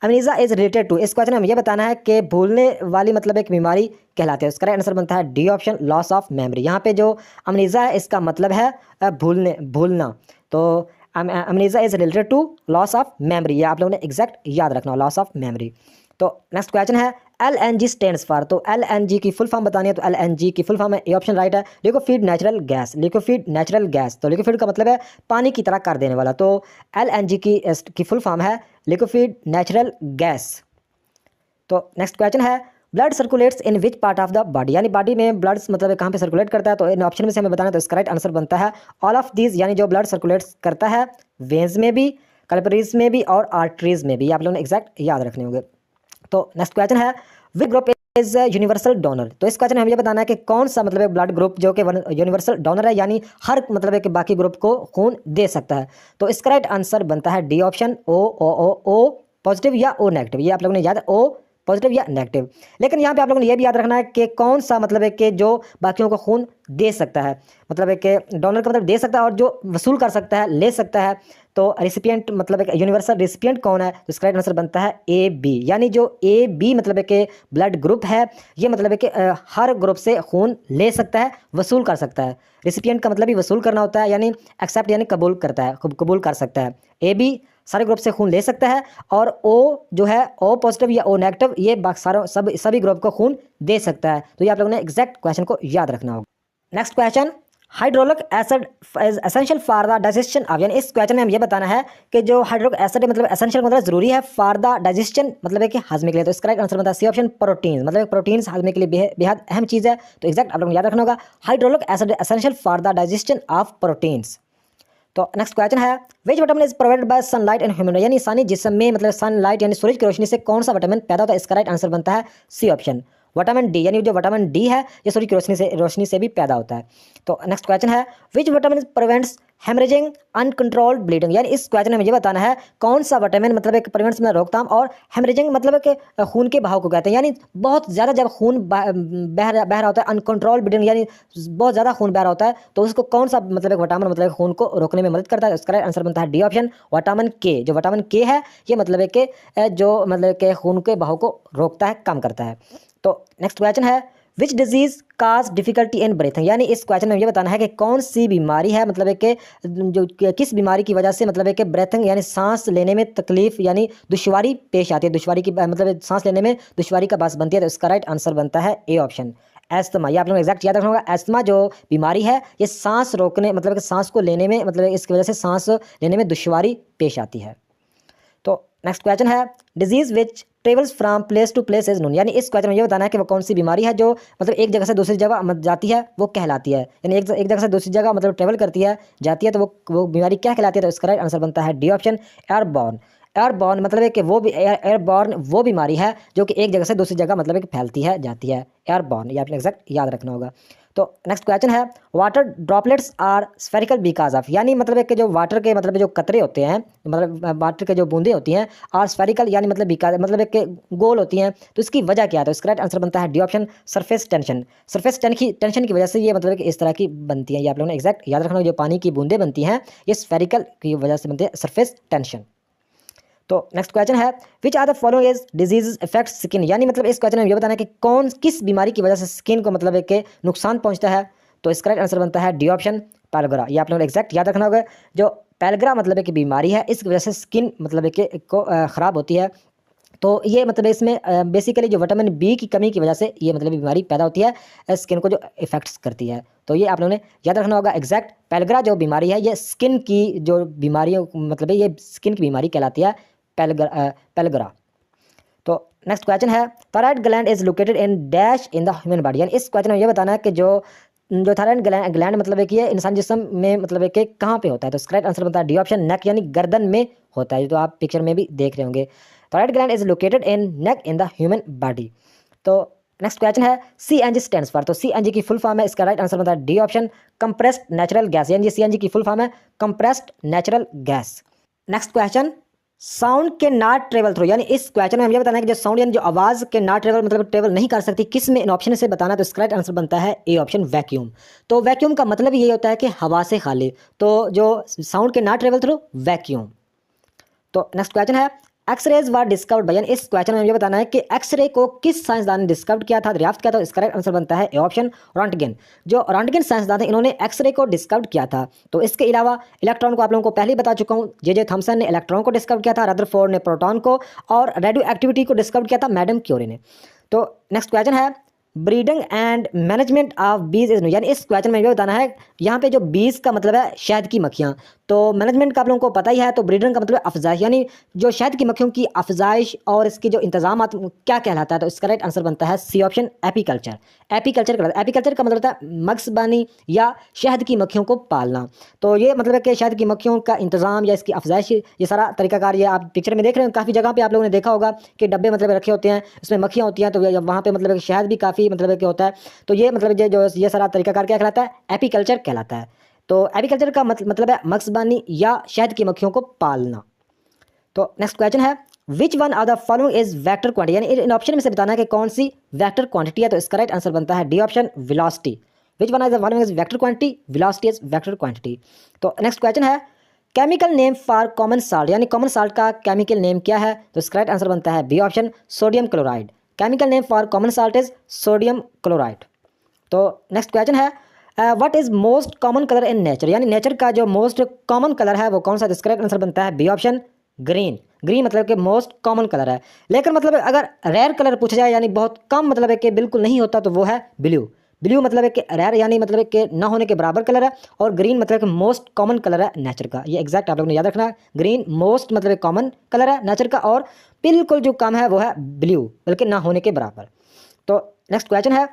अमनीजा इज रिलेटेड टू, इस क्वेश्चन में हमें यह बताना है कि भूलने वाली मतलब एक बीमारी कहलाती है। इसका राइट आंसर बनता है D option, loss of memory. यहाँ पे जो अमनीजा है इसका मतलब है भूलना। तो amnesia is related to loss of memory, ये आप लोगों ने एग्जैक्ट याद रखना, लॉस ऑफ मेमोरी। तो नेक्स्ट क्वेश्चन है LNG स्टैंड्स फॉर, तो LNG की फुल फॉर्म बतानी है, तो LNG की फुल फॉर्म है, ए ऑप्शन राइट है, liquid natural gas, liquid natural gas. तो लिक्विड का मतलब है पानी की तरह कर देने वाला, तो LNG की फुल फॉर्म है लिक्विड नेचुरल गैस। तो नेक्स्ट क्वेश्चन है blood circulates in which part of the body, यानी बॉडी में ब्लड मतलब कहाँ पे सर्कुलेट करता है, तो इन ऑप्शन में से हमें बताना है, तो इसका राइट आंसर बनता है ऑल ऑफ दीज, यानी जो ब्लड सर्कुलेट्स करता है वेन्स में भी, कैपिलरीज में भी और आर्टरीज में भी, आप लोगों ने एग्जैक्ट याद रखने होंगे। तो नेक्स्ट क्वेश्चन है which group is universal donor, तो इस क्वेश्चन में हमें ये बताना है कि कौन सा मतलब ब्लड ग्रुप जो कि यूनिवर्सल डोनर है, यानी हर मतलब कि बाकी ग्रुप को खून दे सकता है। तो इसका राइट आंसर बनता है डी ऑप्शन, ओ पॉजिटिव या ओ नेगेटिव, ये आप लोगों ने याद है, ओ पॉजिटिव या नेगेटिव। लेकिन यहाँ पे आप लोगों ने ये भी याद रखना है कि कौन सा मतलब है कि जो बाकियों को खून दे सकता है, मतलब है कि डोनर का मतलब दे सकता है और जो वसूल कर सकता है, ले सकता है, तो रिसिपिएंट मतलब एक यूनिवर्सल रिसिपिएंट कौन है, तो इसका राइट आंसर बनता है ए बी, यानी जो ए बी मतलब है कि ब्लड ग्रुप है, ये मतलब है कि हर ग्रुप से खून ले सकता है, वसूल कर सकता है। रिसिपिएंट का मतलब ही वसूल करना होता है, यानी एक्सेप्ट यानी कबूल करता है, कबूल कर सकता है। ए बी सारे ग्रुप से खून ले सकता है, और ओ जो है ओ पॉजिटिव या ओ नेगेटिव, ये सारों सभी ग्रुप को खून दे सकता है। तो ये आप लोगों ने एग्जैक्ट क्वेश्चन को याद रखना होगा। Next question hydraulic acid is essential for the digestion of, यानी इस क्वेश्चन में हम ये बताना है कि जो हाइड्रोलिक एसिड मतलब एसेंशियल मतलब जरूरी है फॉर द डाइजेशन मतलब है कि हाजमे के लिए, तो इसका राइट आंसर बनता है सी ऑप्शन प्रोटीन, मतलब प्रोटीन्स हाजमे के लिए बेहद अहम चीज़ है। तो एग्जैक्ट आप लोगों को याद रखना होगा hydraulic acid essential for the digestion of proteins. तो नेक्स्ट क्वेश्चन है which vitamin is provided by sunlight and human, यानी इंसानी जिस्म में मतलब सनलाइट यानी सूरज की रोशनी से कौन सा विटामिन पैदा होता है, इसका राइट आंसर बनता है सी ऑप्शन विटामिन डी, यानी जो विटामिन डी है ये सूर्य की रोशनी से भी पैदा होता है। तो नेक्स्ट क्वेश्चन है which vitamin prevents haemorrhaging uncontrolled bleeding, यानी इस क्वेश्चन में मुझे बताना है कौन सा विटामिन मतलब एक प्रिवेंट्स में रोकथाम और हेमरेजिंग मतलब कि खून के बहाव को कहते हैं, यानी बहुत ज़्यादा जब खून बह रहा होता है, अनकंट्रोल्ड ब्लीडिंग यानी बहुत ज़्यादा खून बह रहा होता है, तो उसको कौन सा मतलब एक विटामिन मतलब खून को रोकने में मदद करता है, उसका राइट आंसर बनता है डी ऑप्शन विटामिन के। जो विटामिन के है ये मतलब है कि जो मतलब कि खून के बहाव को रोकता है, कम करता है। तो नेक्स्ट क्वेश्चन है which disease cause difficulty in breathing, यानी इस क्वेश्चन में ये बताना है कि कौन सी बीमारी है मतलब है कि जो किस बीमारी की वजह से मतलब है कि ब्रीथिंग यानी सांस लेने में तकलीफ यानी दुश्वारी पेश आती है, दुश्वारी की मतलब सांस लेने में दुश्वारी का बास बनती है। तो इसका राइट आंसर बनता है ए ऑप्शन एस्थमा, ये आप लोगों को एग्जैक्ट याद रखना होगा। एस्थमा जो बीमारी है ये सांस रोकने मतलब कि सांस को लेने में मतलब इसकी वजह से सांस लेने में दुश्वारी पेश आती है। तो नेक्स्ट क्वेश्चन है disease which travels from place to place is known, यानी इस क्वेश्चन में ये बताना है कि वो कौन सी बीमारी है जो मतलब एक जगह से दूसरी जगह जाती है, वो कहलाती है, यानी एक जगह से दूसरी जगह मतलब ट्रेवल करती है जाती है, तो वो बीमारी क्या कहलाती है, तो इसका राइट आंसर बनता है डी ऑप्शन एयरबॉर्न। एयरबॉर्न मतलब है कि वो भी एयरबॉर्न वो बीमारी है जो कि एक जगह से दूसरी जगह मतलब है कि फैलती है जाती है, एयरबॉर्न, ये आपने एग्जैक्ट याद रखना होगा। तो नेक्स्ट क्वेश्चन है water droplets are spherical because of, यानी मतलब है कि जो वाटर के मतलब जो कतरे होते हैं मतलब वाटर के जो बूंदे होती हैं आर स्फेरिकल यानी मतलब बिकॉज मतलब है कि गोल होती हैं, तो इसकी वजह क्या है, तो इसका राइट आंसर बनता है D option surface tension. Surface tension की वजह से ये मतलब कि इस तरह की बनती हैं, ये आप लोगों ने एग्जैक्ट याद रखना, जो पानी की बूंदें बनती हैं ये स्फेरिकल की वजह से बनती है, सरफेस टेंशन। तो नेक्स्ट क्वेश्चन है which are the following is disease effect skin, यानी मतलब इस क्वेश्चन में ये बताना है कि कौन किस बीमारी की वजह से स्किन को मतलब है कि नुकसान पहुंचता है, तो इसका राइट आंसर बनता है डी ऑप्शन पैलग्रा, ये आप लोगों ने एग्जैक्ट याद रखना होगा। जो पैलग्रा मतलब है कि बीमारी है इसकी वजह से स्किन मतलब है कि को ख़राब होती है, तो ये मतलब इसमें बेसिकली जो विटामिन बी की कमी की वजह से ये मतलब बीमारी पैदा होती है, स्किन को जो इफेक्ट्स करती है, तो ये आप लोगों ने याद रखना होगा एग्जैक्ट। पैलग्रा जो बीमारी है ये स्किन की जो बीमारियों मतलब ये स्किन की बीमारी कहलाती है पैलग्रा। तो नेक्स्ट क्वेश्चन है thyroid gland is located in dash in the human body, यानी इस क्वेश्चन में ये बताना है कि जो थायराइड ग्लैंड मतलब है कि ये इंसान जिस्म में मतलब है कि कहाँ पे होता है, तो इसका राइट आंसर बनता है डी ऑप्शन नेक, यानी गर्दन में होता है, तो आप पिक्चर में भी देख रहे होंगे। Thyroid gland is located in neck in the human body. तो नेक्स्ट क्वेश्चन है CNG स्टैंड्स फॉर, तो CNG की फुल फॉर्म है, इसका राइट आंसर बनता है D option compressed natural gas, यानी CNG की फुल फॉर्म है compressed natural gas. Next question sound के नॉट ट्रेवल थ्रू, यानी इस क्वेश्चन में हम ये बताना है कि जो साउंड यानी जो आवाज़ के नॉट ट्रेवल मतलब ट्रेवल नहीं कर सकती, किस में इन ऑप्शन से बताना, तो इसका राइट आंसर बनता है ए ऑप्शन वैक्यूम। तो वैक्यूम का मतलब ये होता है कि हवा से खाली, तो जो साउंड के नॉट ट्रेवल थ्रू वैक्यूम। तो नेक्स्ट क्वेश्चन है एक्सरेज वर डिस्कवर्ड बाय, इस क्वेश्चन में ये बताना है कि एक्सरे को किस साइंसदान ने डिस्कवर किया था, दरियाफ्त किया था। तो इसका करेक्ट आंसर बनता है ए ऑप्शन, रॉन्टगेन। जो रॉन्टगेन साइंसदान थे इन्होंने एक्सरे को डिस्कवर किया था। तो इसके अलावा इलेक्ट्रॉन को आप लोगों को पहले ही बता चुका हूँ, जे थॉमसन ने इलेक्ट्रॉन को डिस्कवर किया था, रदरफोर्ड ने प्रोटॉन को, और रेडियो एक्टिविटी को डिस्कवर किया था मैडम क्यूरी ने। तो नेक्स्ट क्वेश्चन है ब्रीडिंग एंड मैनेजमेंट ऑफ बीज इज न्यू, यानी इस क्वेश्चन में ये बताना है यहाँ पे जो बीज का मतलब है शहद की मक्खियाँ, तो मैनेजमेंट का आप लोगों को पता ही है। तो ब्रीडिंग का मतलब है अफजाइश, यानी जो शहद की मक्खियों की अफजाइश और इसकी जो इंतजाम क्या कहलाता है। तो इसका राइट आंसर बनता है सी ऑप्शन, एपीकल्चर। एपीकल्चर का मतलब होता है मक्सबानी या शहद की मक्खियों को पालना। तो ये मतलब है कि शहद की मक्खियों का इंतजाम या इसकी अफजाइश, ये सारा तरीकाकार ये आप पिक्चर में देख रहे हैं। काफ़ी जगह पे आप लोगों ने देखा होगा कि डब्बे मतलब रखे होते हैं, इसमें मक्खियाँ होती हैं, तो वहाँ पे मतलब शहद भी काफ़ी मतलब कि होता है। तो ये मतलब ये सारा तरीकाकार क्या कहलाता है, एपीकल्चर कहलाता है। तो एपीकल्चर का मतलब है मक्सबानी या शहद की मक्खियों को पालना। तो नेक्स्ट क्वेश्चन है विच one of the following is vector quantity, यानी इन ऑप्शन में से बताना है कि कौन सी वेक्टर क्वांटिटी है। तो इसका राइट आंसर बनता है D option, velocity. Which one of the following is vector quantity, velocity is vector quantity. तो नेक्स्ट क्वेश्चन है chemical name for common salt, यानी कॉमन साल्ट का केमिकल नेम क्या है। तो इसका राइट आंसर बनता है B option, sodium chloride. Chemical name for common salt is sodium chloride. तो नेक्स्ट क्वेश्चन है what is most common colour in nature, यानी नेचर का जो मोस्ट कॉमन कलर है वो कौन सा। इसका करेक्ट आंसर बनता है बी ऑप्शन, ग्रीन। ग्रीन मतलब कि मोस्ट कॉमन कलर है। लेकिन मतलब अगर रेयर कलर पूछा जाए, यानी बहुत कम मतलब है कि बिल्कुल नहीं होता, तो वो है ब्लू। ब्लू मतलब है कि रेयर, यानी मतलब है कि ना होने के बराबर कलर है, और ग्रीन मतलब कि मोस्ट कॉमन कलर है नेचर का। ये एग्जैक्ट आप लोगों ने याद रखना है। ग्रीन मोस्ट मतलब कॉमन कलर है नेचर का, और बिल्कुल जो कम है वो है ब्लू, बल्कि ना होने के बराबर। तो नेक्स्ट क्वेश्चन है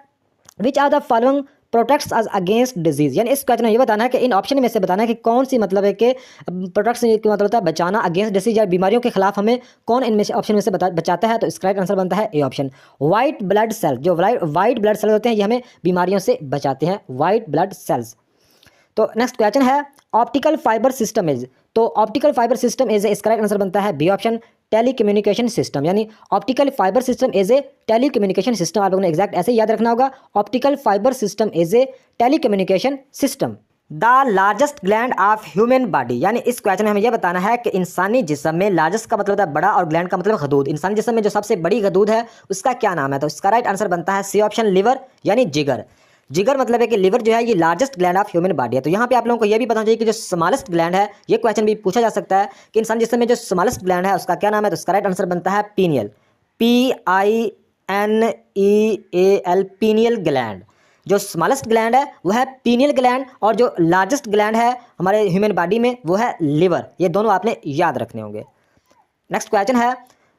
which are the following protects us against disease, यानी इस क्वेश्चन में ये बताना है कि इन ऑप्शन में से बताना है कि कौन सी मतलब है कि प्रोटेक्ट्स मतलब होता है बचाना अगेंस्ट डिसीज या बीमारियों के खिलाफ हमें कौन इनमें से ऑप्शन में से बचाता है। तो इसका राइट आंसर बनता है A option, white blood cell. जो वाइट ब्लड सेल होते हैं ये हमें बीमारियों से बचाते हैं, वाइट ब्लड सेल्स। तो नेक्स्ट क्वेश्चन है ऑप्टिकल फाइबर सिस्टम इज, तो ऑप्टिकल फाइबर सिस्टम इज, इसका राइट आंसर बनता है बी ऑप्शन, टेलीकम्युनिकेशन सिस्टम। यानी optical fibre system is a telecommunication system. आप लोगों ने एग्जैक्ट ऐसे ही याद रखना होगा, optical fibre system is a telecommunication system. The largest gland of human body, यानी इस क्वेश्चन में हमें यह बताना है कि इंसानी जिस्म में लार्जेस्ट का मतलब होता है बड़ा, और ग्लैंड का मतलब गदूद। इंसानी जिस्म में जो सबसे बड़ी गदूद है उसका क्या नाम है। तो इसका राइट आंसर बनता है सी ऑप्शन, लिवर, यानी जिगर। जिगर मतलब है कि लिवर जो है ये largest gland of human body है। तो यहाँ पे आप लोगों को ये भी पता चाहिए कि जो स्मॉलेस्ट ग्लैंड है, ये क्वेश्चन भी पूछा जा सकता है कि इंसान जिस्म में जो स्मॉलेस्ट ग्लैंड है उसका क्या नाम है। तो इसका राइट आंसर बनता है पीनियल, PINEAL, पीनियल ग्लैंड। जो स्मॉलेस्ट ग्लैंड है वो है पीनियल ग्लैंड, और जो लार्जेस्ट ग्लैंड है हमारे ह्यूमन बॉडी में वो है लिवर। ये दोनों आपने याद रखने होंगे। नेक्स्ट क्वेश्चन है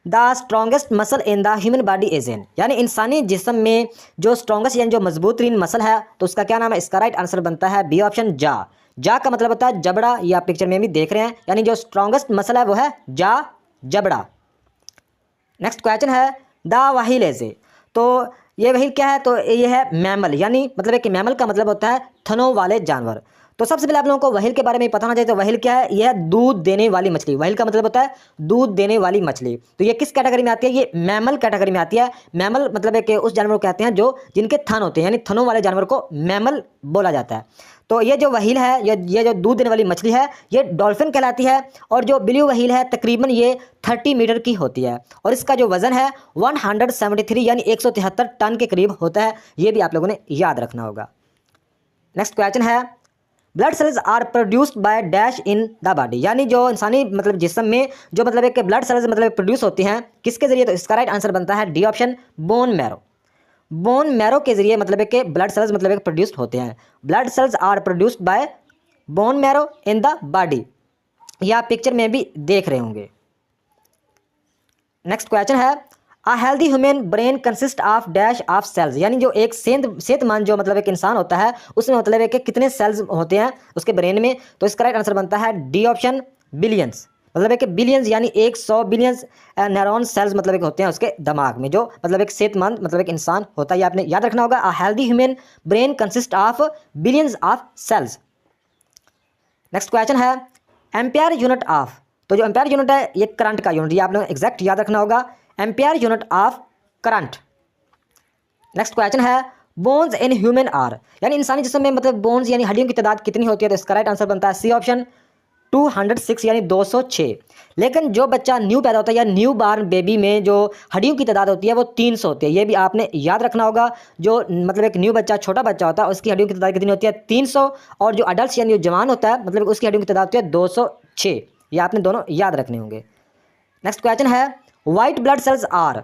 the strongest muscle in the human body is in, यानी इंसानी जिस्म में जो स्ट्रॉन्गेस्ट यानी जो मजबूत तरीन मसल है तो उसका क्या नाम है। इसका राइट आंसर बनता है बी ऑप्शन, जा। जा का मतलब होता है जबड़ा, ये आप पिक्चर में भी देख रहे हैं, यानी जो स्ट्रॉन्गेस्ट मसल है वो है जा, जबड़ा। नेक्स्ट क्वेश्चन है द व्हेल इज, तो ये व्हेल क्या है। तो ये है मैमल, यानी मतलब है कि मैमल का मतलब होता है थनों वाले जानवर। तो सबसे पहले आप लोगों को व्हेल के बारे में पता होना चाहिए। तो व्हेल क्या है, यह है दूध देने वाली मछली। व्हेल का मतलब होता है दूध देने वाली मछली। तो ये किस कैटेगरी में आती है, ये मैमल कैटेगरी में आती है। मैमल मतलब है कि उस जानवर को कहते हैं जो जिनके थन होते हैं, यानी थनों वाले जानवर को मैमल बोला जाता है। तो ये जो व्हेल है, ये जो दूध देने वाली मछली है, ये डॉल्फिन कहलाती है। और जो ब्लू व्हेल है तकरीबन ये 30 मीटर की होती है, और इसका जो वजन है 173 यानी 173 टन के करीब होता है। ये भी आप लोगों ने याद रखना होगा। नेक्स्ट क्वेश्चन है blood cells are produced by dash in the body, यानी जो इंसानी मतलब जिस्म में जो मतलब है कि ब्लड सेल्स मतलब प्रोड्यूस होती हैं किसके जरिए। तो इसका राइट आंसर बनता है D option, bone marrow. Bone marrow के जरिए मतलब है कि ब्लड सेल्स मतलब प्रोड्यूस्ड होते हैं। Blood cells are produced by bone marrow in the body, ये आप पिक्चर में भी देख रहे होंगे। नेक्स्ट क्वेश्चन है a healthy human brain consist of dash of cells, यानी जो एक सेहतमंद जो मतलब एक इंसान होता है उसमें मतलब है कि कितने सेल्स होते हैं उसके ब्रेन में। तो इसका राइट आंसर बनता है डी ऑप्शन, बिलियंस। मतलब है कि बिलियंस यानी 100 बिलियंस न्यूरॉन सेल्स मतलब एक होते हैं उसके दिमाग में, जो मतलब एक सेहतमंद मतलब एक इंसान होता है। ये आपने याद रखना होगा, a healthy human brain consist of billions of cells. Next question है एम्पियर यूनिट ऑफ, तो जो एम्पियर यूनिट है ये करंट का यूनिट, ये आप लोग एग्जैक्ट याद रखना होगा, ampere unit of current. Next question है बोन्स इन ह्यूमन आर, यानी इंसानी जिस्म में मतलब बोन्स यानी हड्डियों की तादाद कितनी होती है। तो इसका राइट आंसर बनता है सी ऑप्शन, 206 यानी 206। लेकिन जो बच्चा न्यू पैदा होता है या न्यू बार्न बेबी में जो हड्डियों की तादाद होती है वो 300 होती है। ये भी आपने याद रखना होगा। जो मतलब एक न्यू बच्चा, छोटा बच्चा होता है, उसकी हड्डियों की तादाद कितनी होती है? 300। और जो अडल्ट यानी जो जवान होता है मतलब उसकी हड्डियों की तादाद होती है 206। ये आपने दोनों याद रखने होंगे। नेक्स्ट क्वेश्चन है वाइट ब्लड सेल्स आर,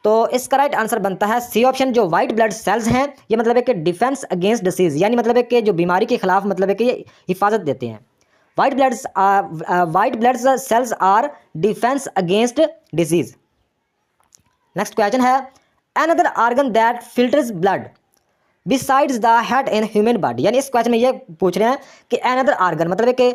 तो इसका राइट आंसर बनता है सी ऑप्शन। जो वाइट ब्लड सेल्स हैं ये मतलब है कि डिफेंस अगेंस्ट डिसीज, यानी मतलब है कि जो बीमारी के खिलाफ मतलब है कि ये हिफाजत देते हैं। White blood cells are defence against disease. Next question है another organ that filters blood besides the head in human body, यानी इस क्वेश्चन में ये पूछ रहे हैं कि अनदर ऑर्गन मतलब है कि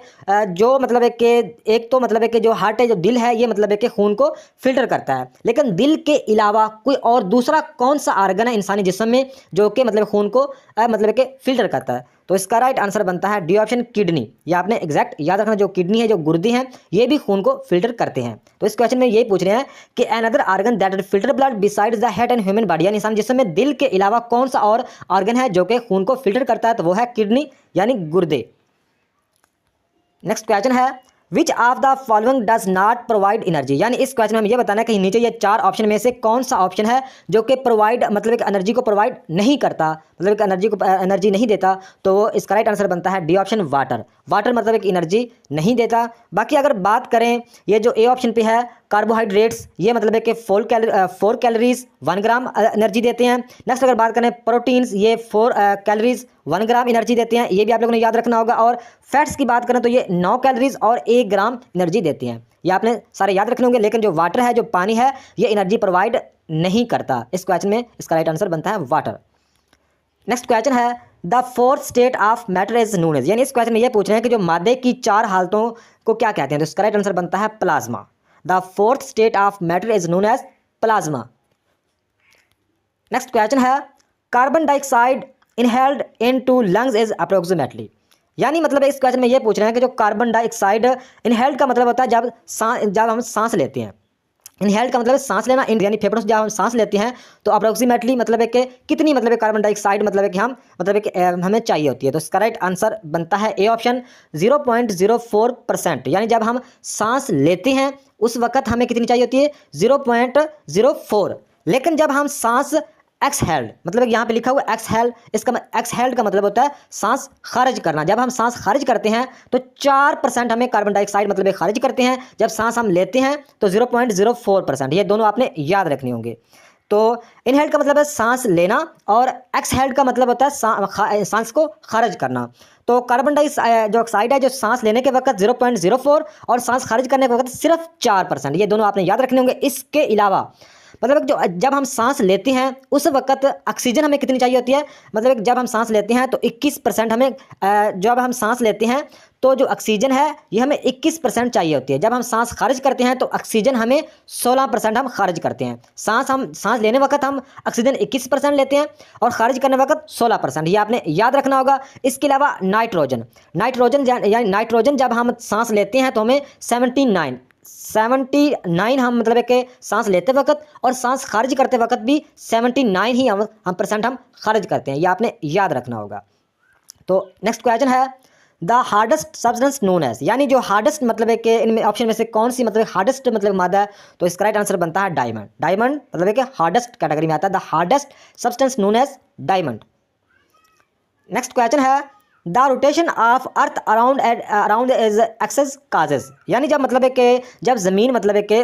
जो मतलब है कि एक तो मतलब है कि जो हार्ट है, जो दिल है, ये मतलब है कि खून को फिल्टर करता है, लेकिन दिल के अलावा कोई और दूसरा कौन सा ऑर्गन है इंसानी जिस्म में जो कि मतलब खून को मतलब है कि फिल्टर करता है? तो इसका राइट आंसर बनता है डी ऑप्शन किडनी। ये आपने एग्जैक्ट याद रखना, जो किडनी है, जो गुर्दे हैं, ये भी खून को फिल्टर करते हैं। तो इस क्वेश्चन में यही पूछ रहे हैं कि another organ that filter blood besides the head and human body, यानी इंसान जिस्म में दिल के अलावा कौन सा और ऑर्गन है जो कि खून को फिल्टर करता है? तो वो है किडनी यानी गुर्दे। नेक्स्ट क्वेश्चन है which of the following does not provide energy, यानी इस क्वेश्चन में हमें यह बताना है कि नीचे ये 4 ऑप्शन में से कौन सा ऑप्शन है जो कि प्रोवाइड मतलब एक एनर्जी को प्रोवाइड नहीं करता, मतलब एक एनर्जी नहीं देता। तो इसका राइट आंसर बनता है डी ऑप्शन वाटर। वाटर मतलब एक एनर्जी नहीं देता। बाकी अगर बात करें ये जो ए ऑप्शन पे है कार्बोहाइड्रेट्स, ये मतलब है कि 4 कैलोरीज 1 ग्राम एनर्जी देते हैं। नेक्स्ट अगर बात करें प्रोटीन्स, ये 4 कैलोरीज 1 ग्राम एनर्जी देते हैं, ये भी आप लोगों ने याद रखना होगा। और फैट्स की बात करें तो ये 9 कैलोरीज और 1 ग्राम एनर्जी देते हैं। ये आपने सारे याद रखने होंगे। लेकिन जो वाटर है, जो पानी है, ये एनर्जी प्रोवाइड नहीं करता। इस क्वेश्चन में इसका राइट आंसर बनता है वाटर। नेक्स्ट क्वेश्चन है the fourth state of matter is known as, यानी इस क्वेश्चन में ये पूछ रहे हैं कि जो मादे की 4 हालतों को क्या कहते हैं? तो इसका राइट आंसर बनता है plasma. The fourth state of matter is known as plasma. Next question है carbon dioxide inhaled into lungs is approximately, यानी मतलब इस क्वेश्चन में ये पूछ रहे हैं कि जो कार्बन डाइऑक्साइड इनहेल्ड का मतलब होता है जब हम सांस लेते हैं। इनहेल्ड का मतलब है सांस लेना, इन यानी फेफड़ों से जब हम सांस लेते हैं तो अप्रोक्सीमेटली मतलब है कि कितनी मतलब है कार्बन डाइऑक्साइड मतलब है कि हम मतलब है कि हमें चाहिए होती है? तो इसका राइट आंसर बनता है ए ऑप्शन 0.04%, यानी जब हम सांस लेते हैं उस वक्त हमें कितनी चाहिए होती है? 0.04। लेकिन जब हम सांस एक्सहेल्ड, मतलब यहाँ पे लिखा हुआ एक्सहेल, इसका एक्सहेल्ड का मतलब होता है सांस खारिज करना। जब हम सांस खारिज करते हैं तो 4% हमें कार्बन डाइऑक्साइड मतलब खारिज करते हैं। जब सांस हम लेते हैं तो 0.04%। ये दोनों आपने याद रखने होंगे। तो इनहेल्ड का मतलब है सांस लेना और एक्सहेल्ड का मतलब होता है सांस को खारिज करना। तो कार्बन डाइऑक्साइड है जो सांस लेने के वक्त 0.04 और सांस खारिज करने के वक्त सिर्फ 4%। ये दोनों आपने याद रखने होंगे। इसके अलावा मतलब जो जब हम सांस लेते हैं उस वक्त ऑक्सीजन हमें कितनी चाहिए होती है? मतलब जब हम सांस लेते हैं तो 21% हमें जब हम सांस लेते हैं तो जो ऑक्सीजन है ये हमें 21% चाहिए होती है। जब हम सांस खारिज करते हैं तो ऑक्सीजन हमें 16% हम खारिज करते हैं। सांस लेने वक्त हम ऑक्सीजन 21% लेते हैं और खारिज करने वक्त 16%। ये आपने याद रखना होगा। इसके अलावा नाइट्रोजन यानी नाइट्रोजन जब हम सांस लेते हैं तो हमें 79 हम मतलब है कि सांस लेते वक्त और सांस खारिज करते वक्त भी 79 ही हम परसेंट हम खारिज करते हैं। ये आपने याद रखना होगा। तो नेक्स्ट क्वेश्चन है the hardest substance known as, यानी जो हार्डेस्ट मतलब है कि इनमें ऑप्शन में से कौन सी मतलब हार्डेस्ट मतलब मादा है? तो इसका राइट आंसर बनता है डायमंड। डायमंड मतलब है कि हार्डेस्ट कैटेगरी में आता है। The hardest substance known as diamond. Next question है the rotation of earth around is axis causes, यानी जब मतलब है कि जब ज़मीन मतलब है कि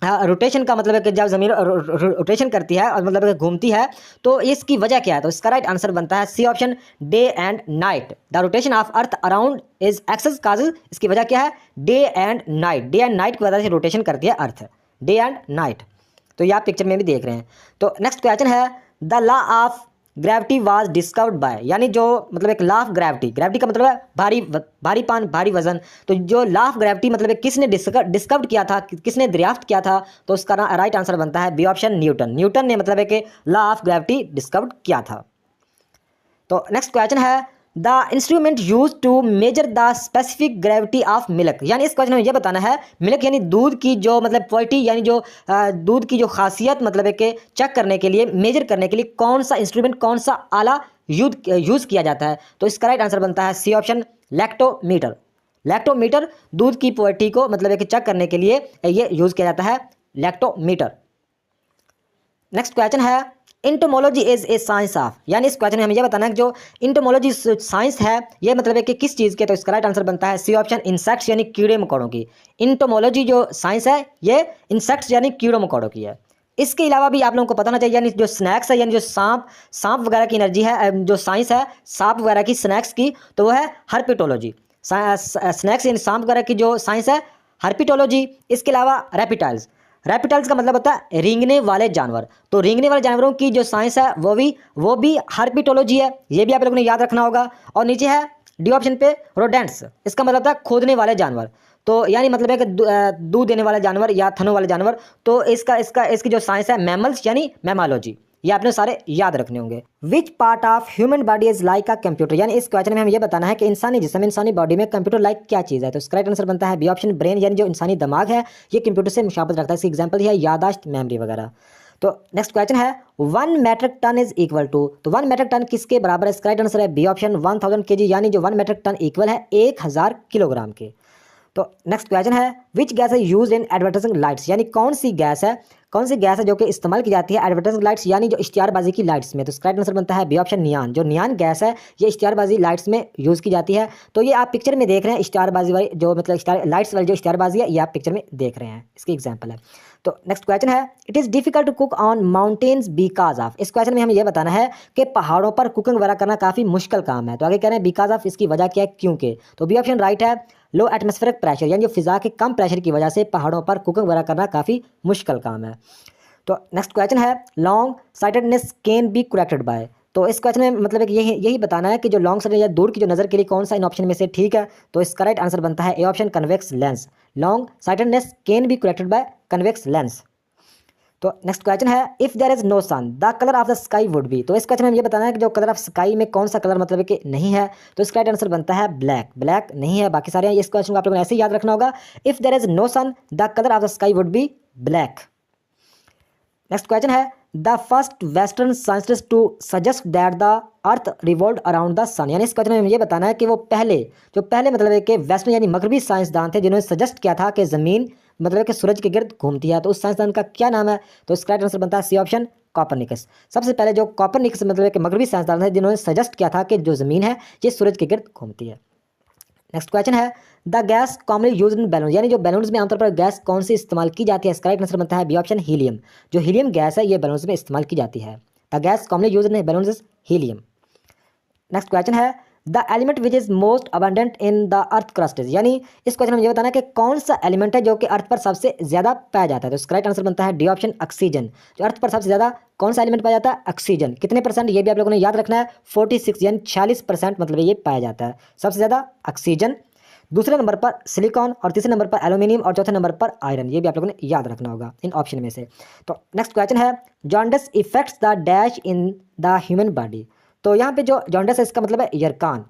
रोटेशन का मतलब है कि जब ज़मीन रोटेशन करती है और मतलब घूमती है तो इसकी वजह क्या है? तो इसका राइट आंसर बनता है C option day and night. The rotation of earth around is axis causes, इसकी वजह क्या है? Day and night. Day and night की वजह से रोटेशन करती है अर्थ, डे एंड नाइट। तो ये आप पिक्चर में भी देख रहे हैं। तो नेक्स्ट क्वेश्चन है the law of gravity was discovered by, यानी जो मतलब एक लॉ ऑफ ग्रेविटी का मतलब है भारीपन भारी वजन। तो जो लॉ ऑफ ग्रेविटी मतलब किसने डिस्कवर्ड किया था, किसने दरियाफ्त किया था? तो उसका राइट आंसर बनता है बी ऑप्शन न्यूटन ने मतलब है कि लॉ ऑफ ग्रेविटी डिस्कवर्ड किया था। तो नेक्स्ट क्वेश्चन है the instrument use to measure the specific gravity of milk, यानी इस क्वेश्चन में यह बताना है मिल्क यानी दूध की जो मतलब क्वालिटी यानी जो दूध की जो खासियत मतलब है कि चेक करने के लिए, मेजर करने के लिए कौन सा इंस्ट्रूमेंट, कौन सा आला यूज़ किया जाता है? तो इसका राइट आंसर बनता है सी ऑप्शन लैक्टोमीटर। लैक्टोमीटर दूध की प्योरिटी को मतलब है कि चेक करने के लिए ये यूज़ किया जाता है, लैक्टोमीटर। नेक्स्ट क्वेश्चन है entomology is a science of, यानी इस क्वेश्चन में हमें यह बताना है कि जो इंटोमोलॉजी साइंस है ये मतलब है कि किस चीज़ के, तो इसका राइट आंसर बनता है सी ऑप्शन, इंसेक्ट्स यानी कीड़े मकोड़ों की। इंटोमोलॉजी जो साइंस है ये इंसेक्ट्स यानी कीड़ों मकोड़ों की है। इसके अलावा भी आप लोगों को पता होना चाहिए, यानी जो स्नैक्स है, यानी जो सांप वगैरह की एनर्जी है, जो साइंस है सांप वगैरह की स्नैक्स की, तो वो है हर्पिटोलॉजी। स्नैक्स यानी सांप वगैरह की जो साइंस है हर्पिटोलॉजी। इसके अलावा रेप्टाइल्स, रेप्टाइल्स का मतलब होता है रेंगने वाले जानवर, तो रेंगने वाले जानवरों की जो साइंस है वो भी हर्पिटोलॉजी है, ये भी आप लोगों ने याद रखना होगा। और नीचे है डी ऑप्शन पे रोडेंट्स, इसका मतलब होता है खोदने वाले जानवर, तो यानी मतलब है कि दूध देने वाले जानवर या थनों वाले जानवर, तो इसकी जो साइंस है मैमल्स यानी मैमालॉजी, ये आपने सारे याद रखने होंगे। Which part of human body is like a computer, यानी इस क्वेश्चन में हमें ये बताना है कि इंसानी जिस्म, इंसानी बॉडी में कंप्यूटर लाइक क्या चीज़ है, तो इसका राइट आंसर बनता है बी ऑप्शन, ब्रेन, यानी जो इंसानी दिमाग है ये कंप्यूटर से मुशाबत रखता है। इसकी एग्जाम्पल है यादाश्त, मेमोरी वगैरह। तो नेक्स्ट क्वेश्चन है 1 metric ton is equal to, तो 1 मेट्रिक टन किसके बराबर है, इसका राइट आंसर है बी ऑप्शन 1000 kg, यानी जो 1 मेट्रिक टन इक्वल है 1000 किलोग्राम के। तो नेक्स्ट क्वेश्चन है विच गैस है यूज इन एडवर्टाइजिंग लाइट्स, यानी कौन सी गैस है जो कि इस्तेमाल की जाती है एडवर्टाइजिंग लाइट्स यानी जो इश्तिहारबाजी की लाइट्स में, तो इसका राइट आंसर बनता है बी ऑप्शन नियान। जो नियान गैस है ये इश्तिहारबाजी लाइट्स में यूज़ की जाती है। तो ये आप पिक्चर में देख रहे हैं इश्तिहारबाजी वाली जो मतलब लाइट्स वाली जो इश्तिहारबाजी है, ये आप पिक्चर में देख रहे हैं, इसकी एग्जाम्पल है। तो नेक्स्ट क्वेश्चन है it is difficult to cook on mountains because of, इस क्वेश्चन में हमें यह बताना है कि पहाड़ों पर कुकिंग वगैरह करना काफ़ी मुश्किल काम है। तो आगे कह रहे हैं बिकॉज ऑफ, इसकी वजह क्या है, क्योंकि, तो बी ऑप्शन राइट है, लो एटमॉस्फेरिक प्रेशर, यानी जो फिजा के कम प्रेशर की वजह से पहाड़ों पर कुकिंग वगैरह करना काफ़ी मुश्किल काम है। तो नेक्स्ट क्वेश्चन है long sightedness can be corrected bye, तो इस क्वेश्चन में मतलब है कि यही बताना है कि जो लॉन्ग साइड या दूर की जो नज़र के लिए कौन सा इन ऑप्शन में से ठीक है, तो इसका राइट आंसर बनता है A option, convex lens. Long sightedness can be corrected by convex lens. तो नेक्स्ट क्वेश्चन है if there is no sun the colour of the sky would be, तो इस क्वेश्चन में ये बताना है कि जो कलर ऑफ स्काई में कौन सा कलर मतलब है कि नहीं है, तो इसका राइट आंसर बनता है ब्लैक। ब्लैक नहीं है, बाकी सारे हैं। इस क्वेश्चन को आप लोगों ने ऐसे ही याद रखना होगा, if there is no sun the colour of the sky would be black. Next question है the first western scientist to suggest that the earth revolve around the sun, यानी इस क्वेश्चन में हमें ये बताना है कि वो पहले मतलब है कि वेस्टर्न यानी मगरबी साइंसदान थे जिन्होंने सजेस्ट किया था कि ज़मीन मतलब कि सूरज के गिर्द घूमती है, तो उस साइंसदान का क्या नाम है, तो इसका राइट आंसर बनता है सी ऑप्शन, कॉपरनिकस। सबसे पहले जो कॉपरनिकस मतलब है कि मगरबी साइंसदान थे जिन्होंने सजेस्ट किया था कि जो ज़मीन है ये सूरज के गिर्द घूमती है। नेक्स्ट क्वेश्चन है the gas commonly use in balloon, यानी जो बैलून्स में आमतौर पर गैस कौन सी इस्तेमाल की जाती है, इसका राइट आंसर बनता है बी ऑप्शन, हीलियम। जो हीलियम गैस है ये बैलून्स में इस्तेमाल की जाती है। The gas commonly use in balloons is helium. Next question है the element which is most abundant in the earth crust is, यानी इस क्वेश्चन में ये बताना है कि कौन सा एलिमेंट है जो कि अर्थ पर सबसे ज्यादा पाया जाता है, तो इसका राइट आंसर बनता है डी ऑप्शन, ऑक्सीजन। जो अर्थ पर सबसे ज्यादा कौन सा एलिमेंट पाया जाता है, ऑक्सीजन। कितने परसेंट, ये भी आप लोगों ने याद रखना है, 46 यानी 46% मतलब ये पाया जाता है सबसे ज्यादा ऑक्सीजन। दूसरे नंबर पर सिलिकॉन और तीसरे नंबर पर एल्यूमिनियम और चौथे नंबर पर आयरन, ये भी आप लोगों ने याद रखना होगा इन ऑप्शन में से। तो नेक्स्ट क्वेश्चन है jaundice effects the dash in the human body, तो यहाँ पे जो जॉन्डिस है इसका मतलब है यरकान।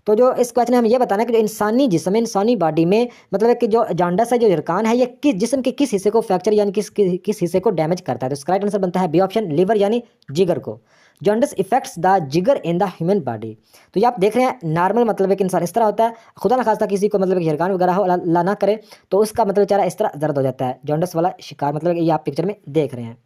तो जो इस क्वेश्चन में हमें ये बताना है कि जो इंसानी जिस्म है, इंसानी बॉडी में मतलब है कि जो जॉन्डिस है, जो यरकान है, ये किस जिस्म के किस हिस्से को फ्रैक्चर यानी किस हिस्से को डैमेज करता है, तो इसका राइट आंसर बनता है बी ऑप्शन, लीवर यानी जिगर को। जॉन्डिस इफेक्ट्स द जिगर इन द ह्यूमन बॉडी, तो ये आप देख रहे हैं नॉर्मल मतलब है कि इंसान इस तरह होता है, खुदा न खास्ता किसी को मतलब यरकान वगैरह हो, अल्लाह ना करे, तो उसका मतलब बेचारा इस तरह दर्द हो जाता है, जॉन्डिस वाला शिकार मतलब ये आप पिक्चर में देख रहे हैं।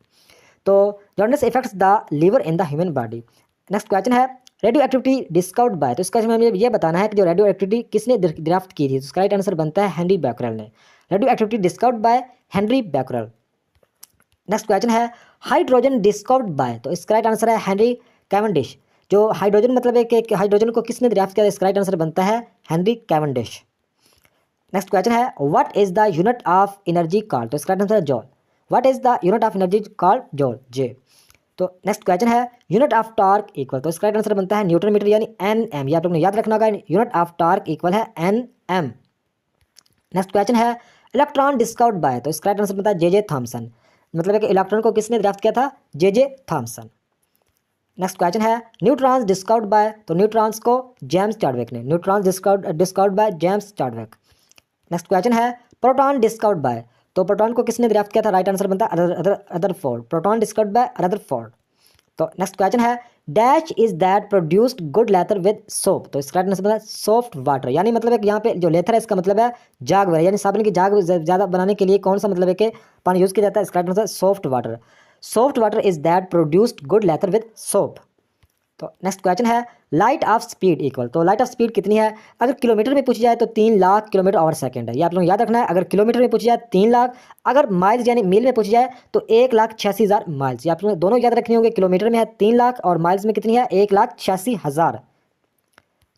तो jaundice effects the liver in the human body. Next question है रेडियो एक्टिविटी डिस्कवर्ड बाय, तो इसका हमें ये बताना है कि जो रेडियो एक्टिविटी किसने ड्राफ्ट की थी, तो इसका राइट आंसर बनता है हेनरी बैकरल ने। Radio activity discovered by Henry Becquerel. Next question है हाइड्रोजन डिस्कवर्ड बाय, तो इसका राइट आंसर है हेनरी कैवेंडिश। जो हाइड्रोजन मतलब है कि हाइड्रोजन को किसने ड्राफ्ट किया, इसका राइट आंसर बनता है हेनरी कैवेंडिश। नेक्स्ट क्वेश्चन है what is the unit of energy called, तो इसका राइट आंसर है joule. What is the unit of energy called, joule, J. तो नेक्स्ट क्वेश्चन है यूनिट ऑफ टॉर्क इक्वल, तो इसका राइट आंसर बनता है न्यूटन मीटर यानी एनएम, ये आप लोगों ने याद रखना होगा, यूनिट ऑफ टॉर्क इक्वल है एनएम। नेक्स्ट क्वेश्चन है इलेक्ट्रॉन डिस्कवर्ड बाय, तो इसका राइट आंसर बनता है जे थॉमसन, मतलब है कि इलेक्ट्रॉन को किसने ड्राफ्ट किया था, जे थॉमसन। नेक्स्ट क्वेश्चन है न्यूट्रॉन्स डिस्कवर्ड बाय, तो न्यूट्रॉन्स को जेम्स चाडविक ने, neutrons discovered by James Chadwick. Next question है प्रोटॉन डिस्कवर्ड बाय, तो प्रोटॉन को किसने ड्राफ्ट किया था, राइट आंसर बनता है Rutherford, proton discovered by Rutherford. तो नेक्स्ट क्वेश्चन है dash is that produced good लेथर with soap, तो इसका आंसर बता सॉफ्ट वाटर, यानी मतलब है कि यहाँ पे जो लेथर है इसका मतलब है जाग वगैरह, यानी साबुन की जाग ज़्यादा बनाने के लिए कौन सा मतलब है कि पानी यूज़ किया जाता है, इसका answer soft water. Soft water is that produced good लेथर with soap. तो नेक्स्ट क्वेश्चन है लाइट ऑफ स्पीड इक्वल, तो लाइट ऑफ स्पीड कितनी है, अगर किलोमीटर में पूछी जाए तो 3 लाख किलोमीटर और सेकंड है, ये आप लोग याद रखना है। अगर किलोमीटर में पूछी जाए 3 लाख, अगर माइल्स यानी मील में पूछी जाए तो 1,86,000 माइल्स, ये आप लोग दोनों याद रखने होंगे। किलोमीटर में है 3 लाख और माइल्स में कितनी है 1,86,000।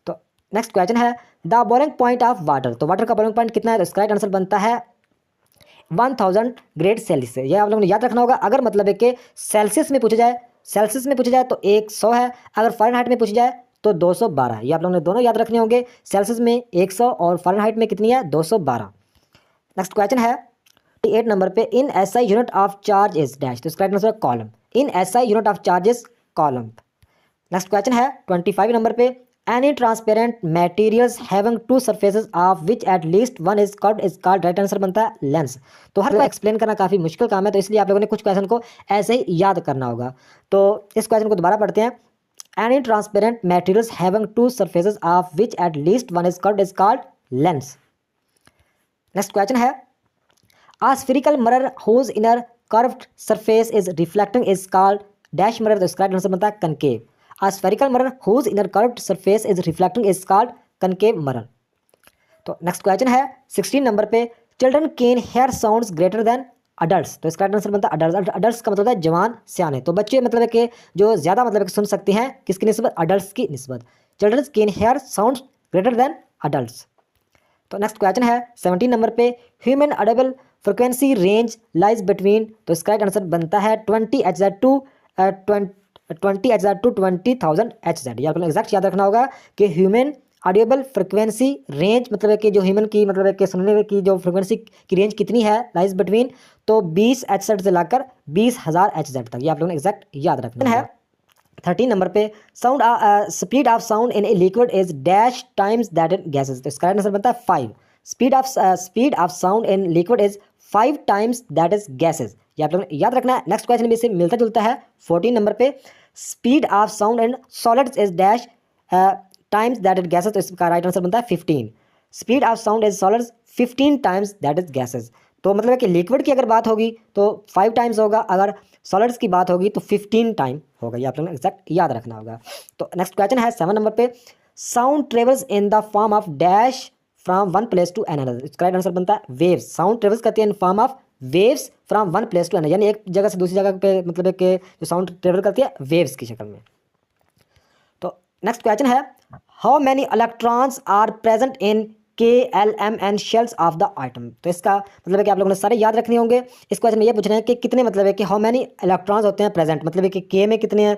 तो नेक्स्ट क्वेश्चन है the boiling point of water, तो वाटर का बॉइलिंग पॉइंट कितना है, तो इसका राइट आंसर बनता है 1000 ग्रेड सेल्सियस। ये आप लोगों ने याद रखना होगा। अगर मतलब है कि सेल्सियस में पूछा जाए, सेल्सियस में पूछा जाए तो 100 है, अगर फ़ारेनहाइट में पूछी जाए तो 212। ये आप लोगों ने दोनों याद रखने होंगे, सेल्सियस में 100 और फ़ारेनहाइट में कितनी है 212। नेक्स्ट क्वेश्चन है 8 नंबर पे in SI unit of charge is dash, तो इसका answer column, in SI unit of charge is column. Next question है 25 नंबर पे any transparent materials having to surfaces of which at least one is curved is called, right answer बनता है lens. तो हर को explain करना काफ़ी मुश्किल काम है, तो इसलिए आप लोगों ने कुछ क्वेश्चन को ऐसे ही याद करना होगा। तो इस क्वेश्चन को दोबारा पढ़ते हैं। Any transparent materials having to surfaces of which at least one is curved is called lens. Next question है a spherical mirror whose inner curved surface is reflecting is called dash mirror, तो इसका answer बनता है concave। a spherical mirror whose inner curved surface is reflecting is called concave mirror। तो next question है 16 number पे children can hear sounds greater than adults, तो इसका answer बनता है अडल्ट। अडल्ट्स का मतलब है जवान सियाने, तो बच्चे मतलब है कि जो ज़्यादा मतलब है कि सुन सकते हैं किसकी निस्बत, अडल्ट्स की निस्बत। Children can hear sounds greater than adults. तो नेक्स्ट क्वेश्चन है 17 नंबर पे human audible frequency range lies between, तो इसका राइट आंसर बनता है 20 Hz to 20 Hz to 20,000 Hz। ये आपको एग्जैक्ट याद रखना होगा कि ह्यूमन ऑडिबल फ्रिक्वेंसी रेंज मतलब है कि जो ह्यूमन की मतलब है कि सुनने की जो फ्रिक्वेंसी की रेंज कितनी है लाइज बिटवीन, तो 20 Hz से लाकर 20,000 Hz तक, ये आप लोगों ने एग्जैक्ट याद रखना है। 13 नंबर पे sound speed of sound in a liquid is dash times that in gases, तो इसका आंसर बनता है 5। Speed of sound in liquid is 5 times that is gases, ये आप लोगों ने याद रखना है। नेक्स्ट क्वेश्चन भी इससे मिलता जुलता है 14 नंबर पे speed of sound in solids is dash times that is gases, तो इसका राइट आंसर बनता है 15। Speed of sound is solids 15 times that is gases, तो मतलब है कि लिक्विड की अगर बात होगी तो 5 टाइम्स होगा, अगर सॉलिड्स की बात होगी तो 15 टाइम होगा, ये आप लोगों ने एग्जैक्ट याद रखना होगा। तो नेक्स्ट क्वेश्चन है 7 नंबर पे sound travels in the form of dash from one place to another, इसका राइट आंसर बनता है वेव्स। साउंड ट्रेवल्स करती है in form of waves from one place to another, यानी एक जगह से दूसरी जगह पे मतलब है कि जो साउंड ट्रेवल करती है वेव्स की शक्ल में। तो नेक्स्ट क्वेश्चन है how many electrons are present in KLMN shells of the atom, तो इसका मतलब है कि आप लोगों ने सारे याद रखने होंगे। इस क्वेश्चन में ये पूछ रहे हैं कि कितने मतलब है कि हाउ मैनी इलेक्ट्रॉन्स होते हैं प्रेजेंट, मतलब है कि K में कितने हैं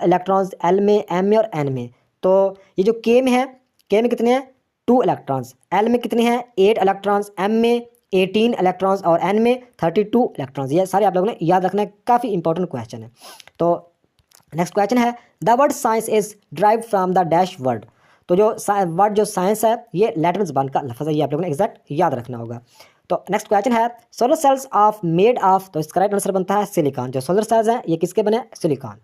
इलेक्ट्रॉन्स, L में, M में और N में। तो ये जो K में है, K में कितने हैं 2 इलेक्ट्रॉन्स, L में कितने हैं 8 इलेक्ट्रॉन्स, M में 18 इलेक्ट्रॉन्स और N में 32 इलेक्ट्रॉन्स, ये सारे आप लोगों ने याद रखना है, काफ़ी इंपॉर्टेंट क्वेश्चन है। तो नेक्स्ट क्वेश्चन है the word science is drive from the dash word, तो जो वर्ड जो साइंस है ये लैटिन ज़बान का लफ्ज़ है, ये आप लोगों ने एग्जैक्ट याद रखना होगा। तो नेक्स्ट क्वेश्चन है solar cells of made of, तो इसका राइट आंसर बनता है सिलिकॉन। जो सोलर सेल्स हैं ये किसके बने, सिलिकॉन।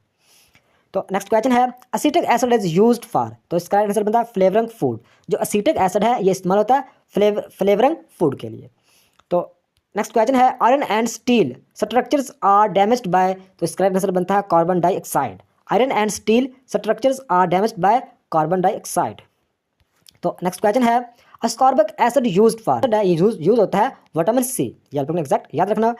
तो नेक्स्ट क्वेश्चन है असीटिक एसिड इज यूज्ड फॉर, तो इसका राइट आंसर बनता है फ्लेवरिंग फूड। जो असीटिक एसिड है ये इस्तेमाल होता है फ्लेवरिंग फूड के लिए। तो नेक्स्ट क्वेश्चन है iron and steel structures are damaged by, तो इसका राइट आंसर बनता है carbon dioxide. Iron and steel structures are damaged by carbon dioxide. तो नेक्स्ट क्वेश्चन है ascorbic acid used for, use होता है विटामिन सी, ये आप लोगों ने एग्जैक्ट याद रखना।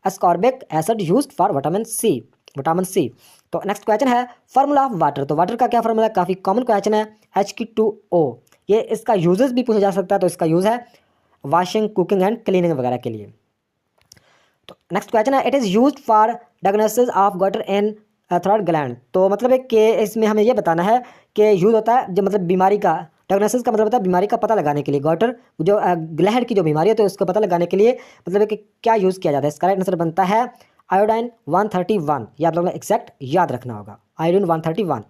Ascorbic acid used for vitamin C. तो नेक्स्ट क्वेश्चन है फार्मूला ऑफ वाटर, तो वाटर का क्या फार्मूला है, काफ़ी कॉमन क्वेश्चन है H2O। ये इसका यूजेस भी पूछा जा सकता है, तो इसका यूज़ है वॉशिंग, कुकिंग एंड क्लीनिंग वगैरह के लिए। तो नेक्स्ट क्वेश्चन है it is used for diagnosis of gutter in third gland, तो मतलब है कि इसमें हमें ये बताना है कि यूज़ होता है जो मतलब बीमारी का, डायग्नोसिस का मतलब होता है बीमारी का पता लगाने के लिए। गटर जो ग्लैंड की जो बीमारी है तो उसका पता लगाने के लिए मतलब है कि क्या यूज़ किया जाता है, इसका राइट आंसर बनता है आयोडाइन 131, ये आप लोगों ने एक्जैक्ट याद रखना होगा, आयोडीन 131।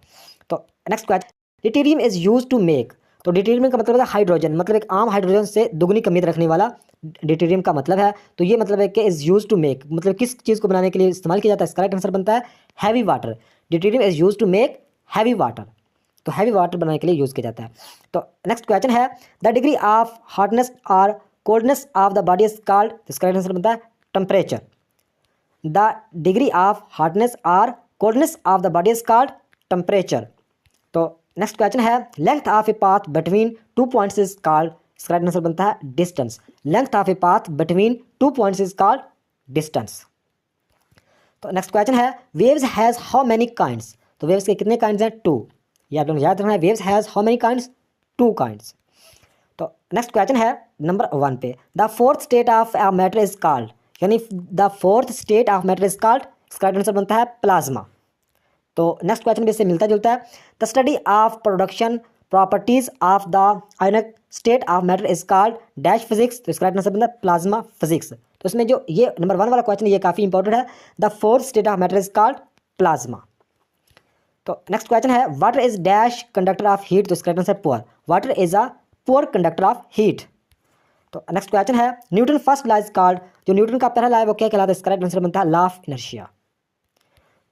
तो next question deuterium is use to make, तो डिटेरियम का मतलब होता है हाइड्रोजन, मतलब एक आम हाइड्रोजन से दुगनी कमियत रखने वाला डिटेरियम का मतलब है। तो ये मतलब है कि इज़ यूज टू मेक मतलब किस चीज़ को बनाने के लिए इस्तेमाल किया जाता है, इसका राइट आंसर बनता है heavy water. Deuterium is use to make heavy water, तो हैवी वाटर बनाने के लिए यूज़ किया जाता है। तो नेक्स्ट क्वेश्चन है द डिग्री ऑफ हॉटनेस और coldness of the body is called, इसका आंसर बनता है temperature. The degree of hotness और coldness of the body is called temperature. तो नेक्स्ट क्वेश्चन है length of a path between 2 points is called, इसका answer बनता है distance. Length of a path between 2 points is called distance. तो next question है waves has how many kinds, तो waves के कितने काइंड्स हैं? 2। ये आप लोग याद रखना है, waves has how many kinds? 2 kinds. तो नेक्स्ट क्वेश्चन है नंबर 1 पे the fourth state of a matter is called, यानी the fourth state of matter is called, इसका आंसर बनता है प्लाज्मा। तो नेक्स्ट क्वेश्चन भी इससे मिलता जुलता है the study of production properties of the ionic state of matter is called dash physics, तो इसका आंसर बनता है प्लाज्मा फिजिक्स। तो इसमें जो ये नंबर 1 वाला क्वेश्चन ये काफ़ी इंपॉर्टेंट है, the fourth state of matter is called plasma. तो नेक्स्ट क्वेश्चन है water is dash conductor of heat, तो इसका आंसर है poor, water is a poor conductor of heat. तो नेक्स्ट क्वेश्चन है Newton first law is called, जो Newton का पहला लॉ है वो क्या कहलाता है? इसका आंसर बनता है लॉ ऑफ इनर्शिया।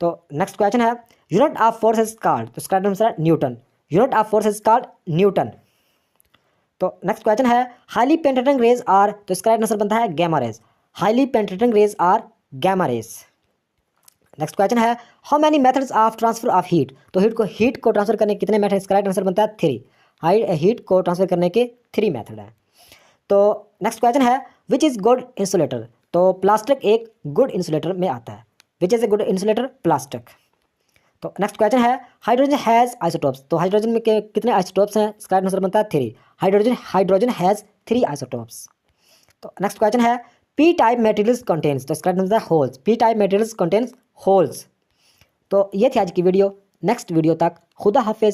तो नेक्स्ट क्वेश्चन है unit of force is called, तो इसका आंसर है Newton, unit of force is called Newton. तो नेक्स्ट क्वेश्चन है हाईली पेनिट्रेटिंग रेज आर, तो इसका आंसर बनता है gamma rays, highly penetrating rays are gamma rays. Next question है how many methods of transfer of heat, तो heat को transfer करने के कितने मेथड? इसका आंसर बनता है 3, हीट को ट्रांसफर करने के 3 मेथड हैं। तो नेक्स्ट क्वेश्चन है विच इज़ गुड इंसुलेटर, तो प्लास्टिक एक गुड इंसुलेटर में आता है, which is a good insulator? Plastic. तो नेक्स्ट क्वेश्चन है हाइड्रोजन हैज़ आइसोटोप्स, तो हाइड्रोजन में कितने आइसोटोप्स हैं? इसका आंसर बनता है 3, हाइड्रोजन हैज़ 3 आइसोटोप्स। तो नेक्स्ट क्वेश्चन है पी टाइप मटेरियल्स कंटेन्स, तो इसका आंसर है holes, P type materials contains holes. तो ये थी आज की वीडियो, नेक्स्ट वीडियो तक खुदा हाफिज़।